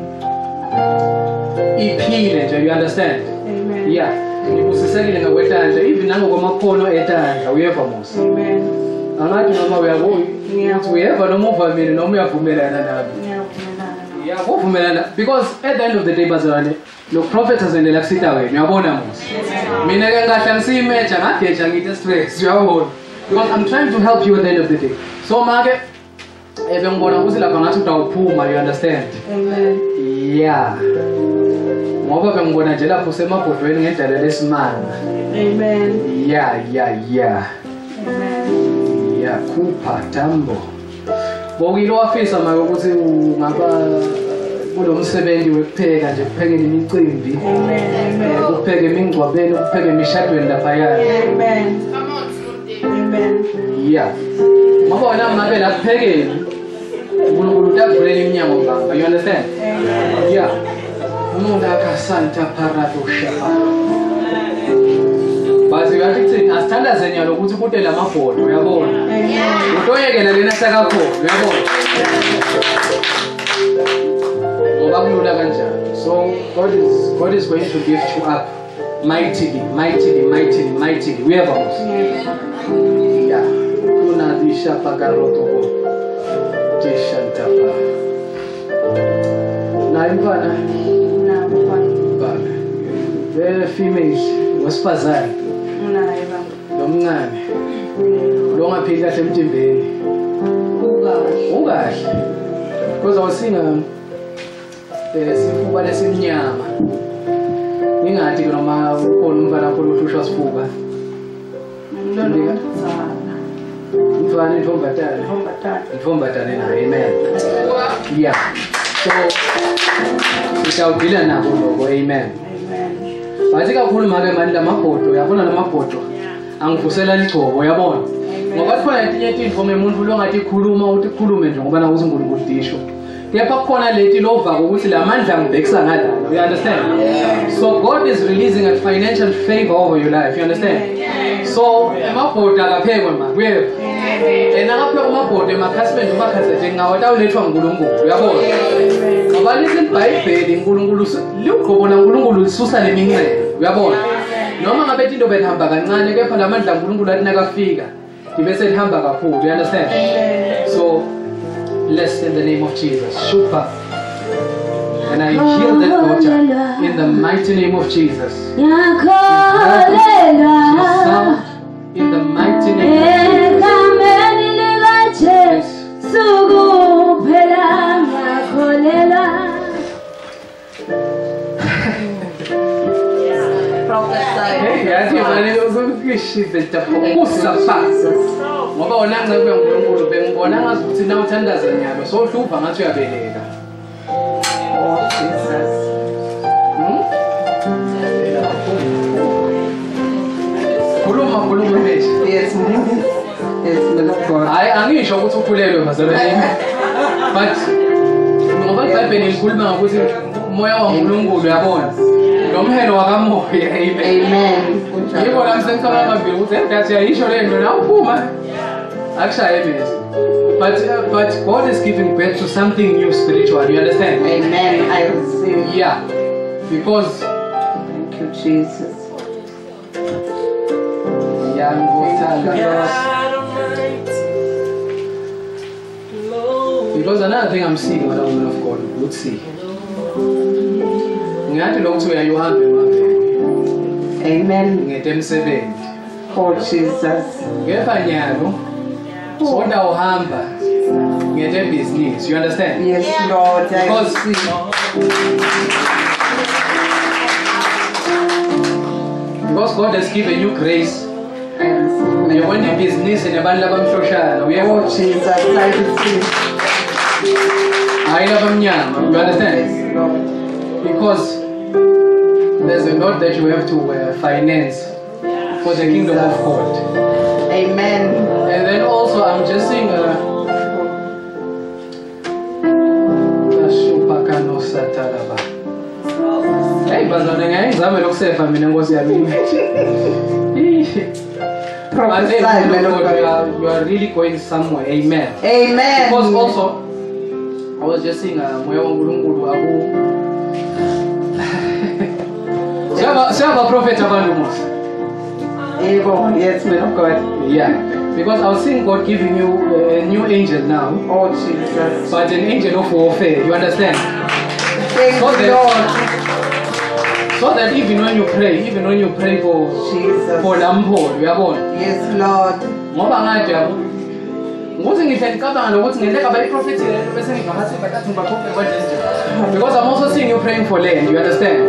iphile nje, you understand? Amen. Yeah. Ngibusisekile ngakwetandla even nangokumakhono etandla. Uyeva mose? Amen. Angathi noma uyabuya uthi uyeva noma uvamile noma uyavumelana nami. Yeah, kuvumelana because at the end of the day bazalwane lo prophet azendela kusita wena uyabona mose. Mina ke ngahla ngisimeja ngageja ngithi stress uyabona because I'm trying to help you at the end of the day. So make bengibona ukuthi lapha ngathi utawuphuma, you understand? Amen. Yeah. ngoba bengibona nje lapho semabhodweni ngendlela lesimanga. Amen. Yeah. Khupha Tambo. Bokilo wafisa manje ukuthi ungaba kulomsebenzi wekupheka nje kuphekela imicimbi. Amen. Kupheke emingcwabeni, kupheke emishadweni lapha yana. Amen. Amen. Yeah. Ngoba wena ngabe la kuphekeni uNkulunkulu utavulela iminyango ngapha. You understand? Amen. Yeah. Umuntu akasanta parado shapa. Bazi yathi kuthini asithandaze nyalo ukuthi kude lamabhodo uyabona. Utoyekela lena sakakho uyabona. Ngoba kulula kanjalo. So God is going to lift you up mightily. Uyabona? Yeah. Kuna dishapa garoto. Tishantapa. Na imfana. The females wesifazane lomncane lo ngaphili kahle emtimbeni ukahle because awusinga sifuba lesimnyama ngingathi noma ukhona umfana wakho ohlushwa sifuba umfana intombatane naye amen. Yeah, so sitawudila nabo lokho amen. Bathi kakhulu make manje lamabhodo uyabona lamabhodo angivusela ligcobo uyabona ngoba kukhona etinye izinto umuntu longathi ikhuluma uthi khulume nje ngoba nawo uNkulunkulu disho kepha kukhona leti lovaka ukuthi lamandla ngibekisa ngadala. You understand? So God is releasing a financial favor over your life. You understand? So amabhodo akaphekwe ma kuye akaphekwe amabhodo emakhasibeni umakhasete ngawatawulethwa uNkulunkulu uyabona ngoba lithi iBhayibheli uNkulunkulu ligcobo laNkulunkulu lisusa leminxele uyabona noma ngabe into behamba kancane kepha lamandla uNkulunkulu athi nakafika ibese lihamba kakhulu. You understand? So bless in the name of Jesus. Shupa. And I heal that daughter in the mighty name of Jesus. In the mighty name of Jesus. Ngoba wona ngeke uNkulunkulu bengibona ngazi ukuthi na uthandaza nyalo so hlupa ngathi uyabelela. Oh Jesus. Khuluma manje. Yes God. Angisho ukuthi ukhulelwe mazalwane. But ngoba iBhayibheli likhuluma ngokuthi umoya waNkulunkulu uyabona. Lomhelo wakamoya. Amen. Yebo la msengicabanga manje ukuthi endathi ayisho lento na uphuma. Akushaye mezi. But God is giving birth to something new spiritual. You understand? Amen. I receive. Yeah. Because thank you Jesus. Because another thing I'm seeing when I'm woman of God would see. Ngathi lokho uyayohambe manje. Amen. Ngetemsebenzi. Oh Jesus. Ngepha nyalo. Sonda uhamba ngete business. You understand? Yes Lord. Because God has given you grace. And you want the business and abantu labamhloshana. Oh Jesus, I receive. You understand? Yes, Lord. Because there's a lot that you have to finance for the kingdom of God. Amen. And then also I'm just seeing hey, bazana ngiyizame lokusefa mina Nkosi yami. You are really going somewhere. Amen. Amen. Because also I was just seeing moya waNkulunkulu aku Siyaba prophet abantu mos. Yes, man of God. Yeah. Because I was seeing God giving you a new angel now. Oh Jesus. But an angel of warfare. You understand? Thank you, Lord. So that even when you pray for Jesus. For Lambo, you are born. Yes, Lord. Ngoba ngathi yabo. Ngokuthi ngicabanga ukuthi ngeke abayi prophet bese ngingamathi batathi ngibaprophet kwenze. Because I'm also seeing you praying for land. You understand?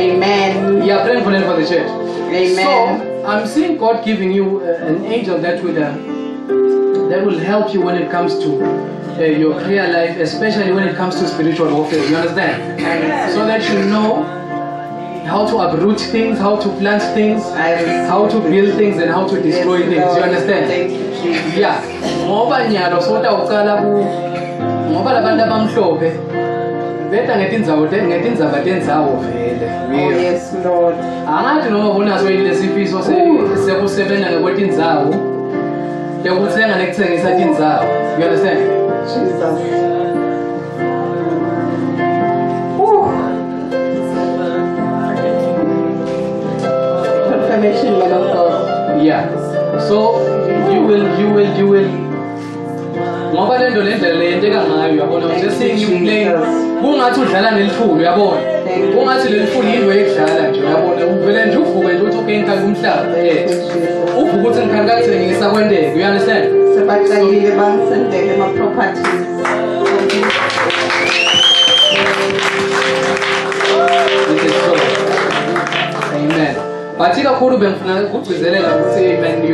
Amen. We are praying for them for the church. Amen. So I'm seeing God giving you an angel that will help you when it comes to your prayer life, especially when it comes to spiritual warfare. You understand? So that you know how to uproot things, how to plant things, how to build things, and how to destroy things. You understand? Thank you, Jesus. Yeah. Ngoba nyalo sota ukala ku ngoba labantu abamhlophe beta ngetindzaba tendzawo vele. Oh, yes, Lord. Angathi noma ubona soyilesifiso sekusebenza ngekwetindzawo tekutsenga nekutsengisa tindzawo. You understand? Jesus. Woo. Confirmation, man of God. Yeah. So you will ngoba lento lendlela leyenteka ngayo yabona Thank just you, seeing you play Jesus. kungathi udlala nelifulu yabona Thank you. kungathi lelifulu yinto ekudlala nje yabona uvele nje uvuke nje uthi okay ngikhala kumhlaba Thank you, Jesus. uvuke uthi ngikhali kakuthengisa kwenteke. You understand? Sebaxakile bangisendele ama-properties. It is so. Amen. But ikakhulu bengifuna ukugcizelela ukuthi amen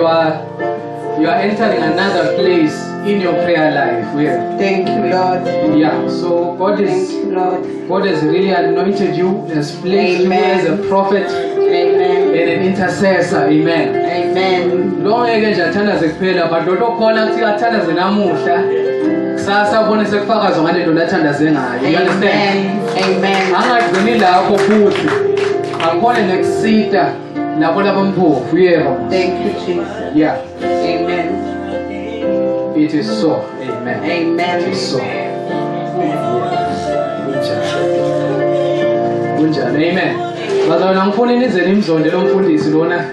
you are entering another place in your prayer life. Yeah. Thank you, Lord. Yeah. So Thank you, Lord. God has really anointed you, has placed you as a prophet Amen. and an intercessor. Amen. Amen. Lo ngeke nje athandaze kuphela but lo khona kuthi athandaze namuhla kusasa ubone sekufakazwa ngale nto athandaze ngayo. You understand? Amen. Angagcini lapho futhi akhona nekusita lapho labampofu. Yebo. Thank you, Jesus. Yeah. Amen. It is so. Amen. Amen. It is so. Kunjani. Amen. Bazalwane ngifuna nizele imizonde lo mfundisi lona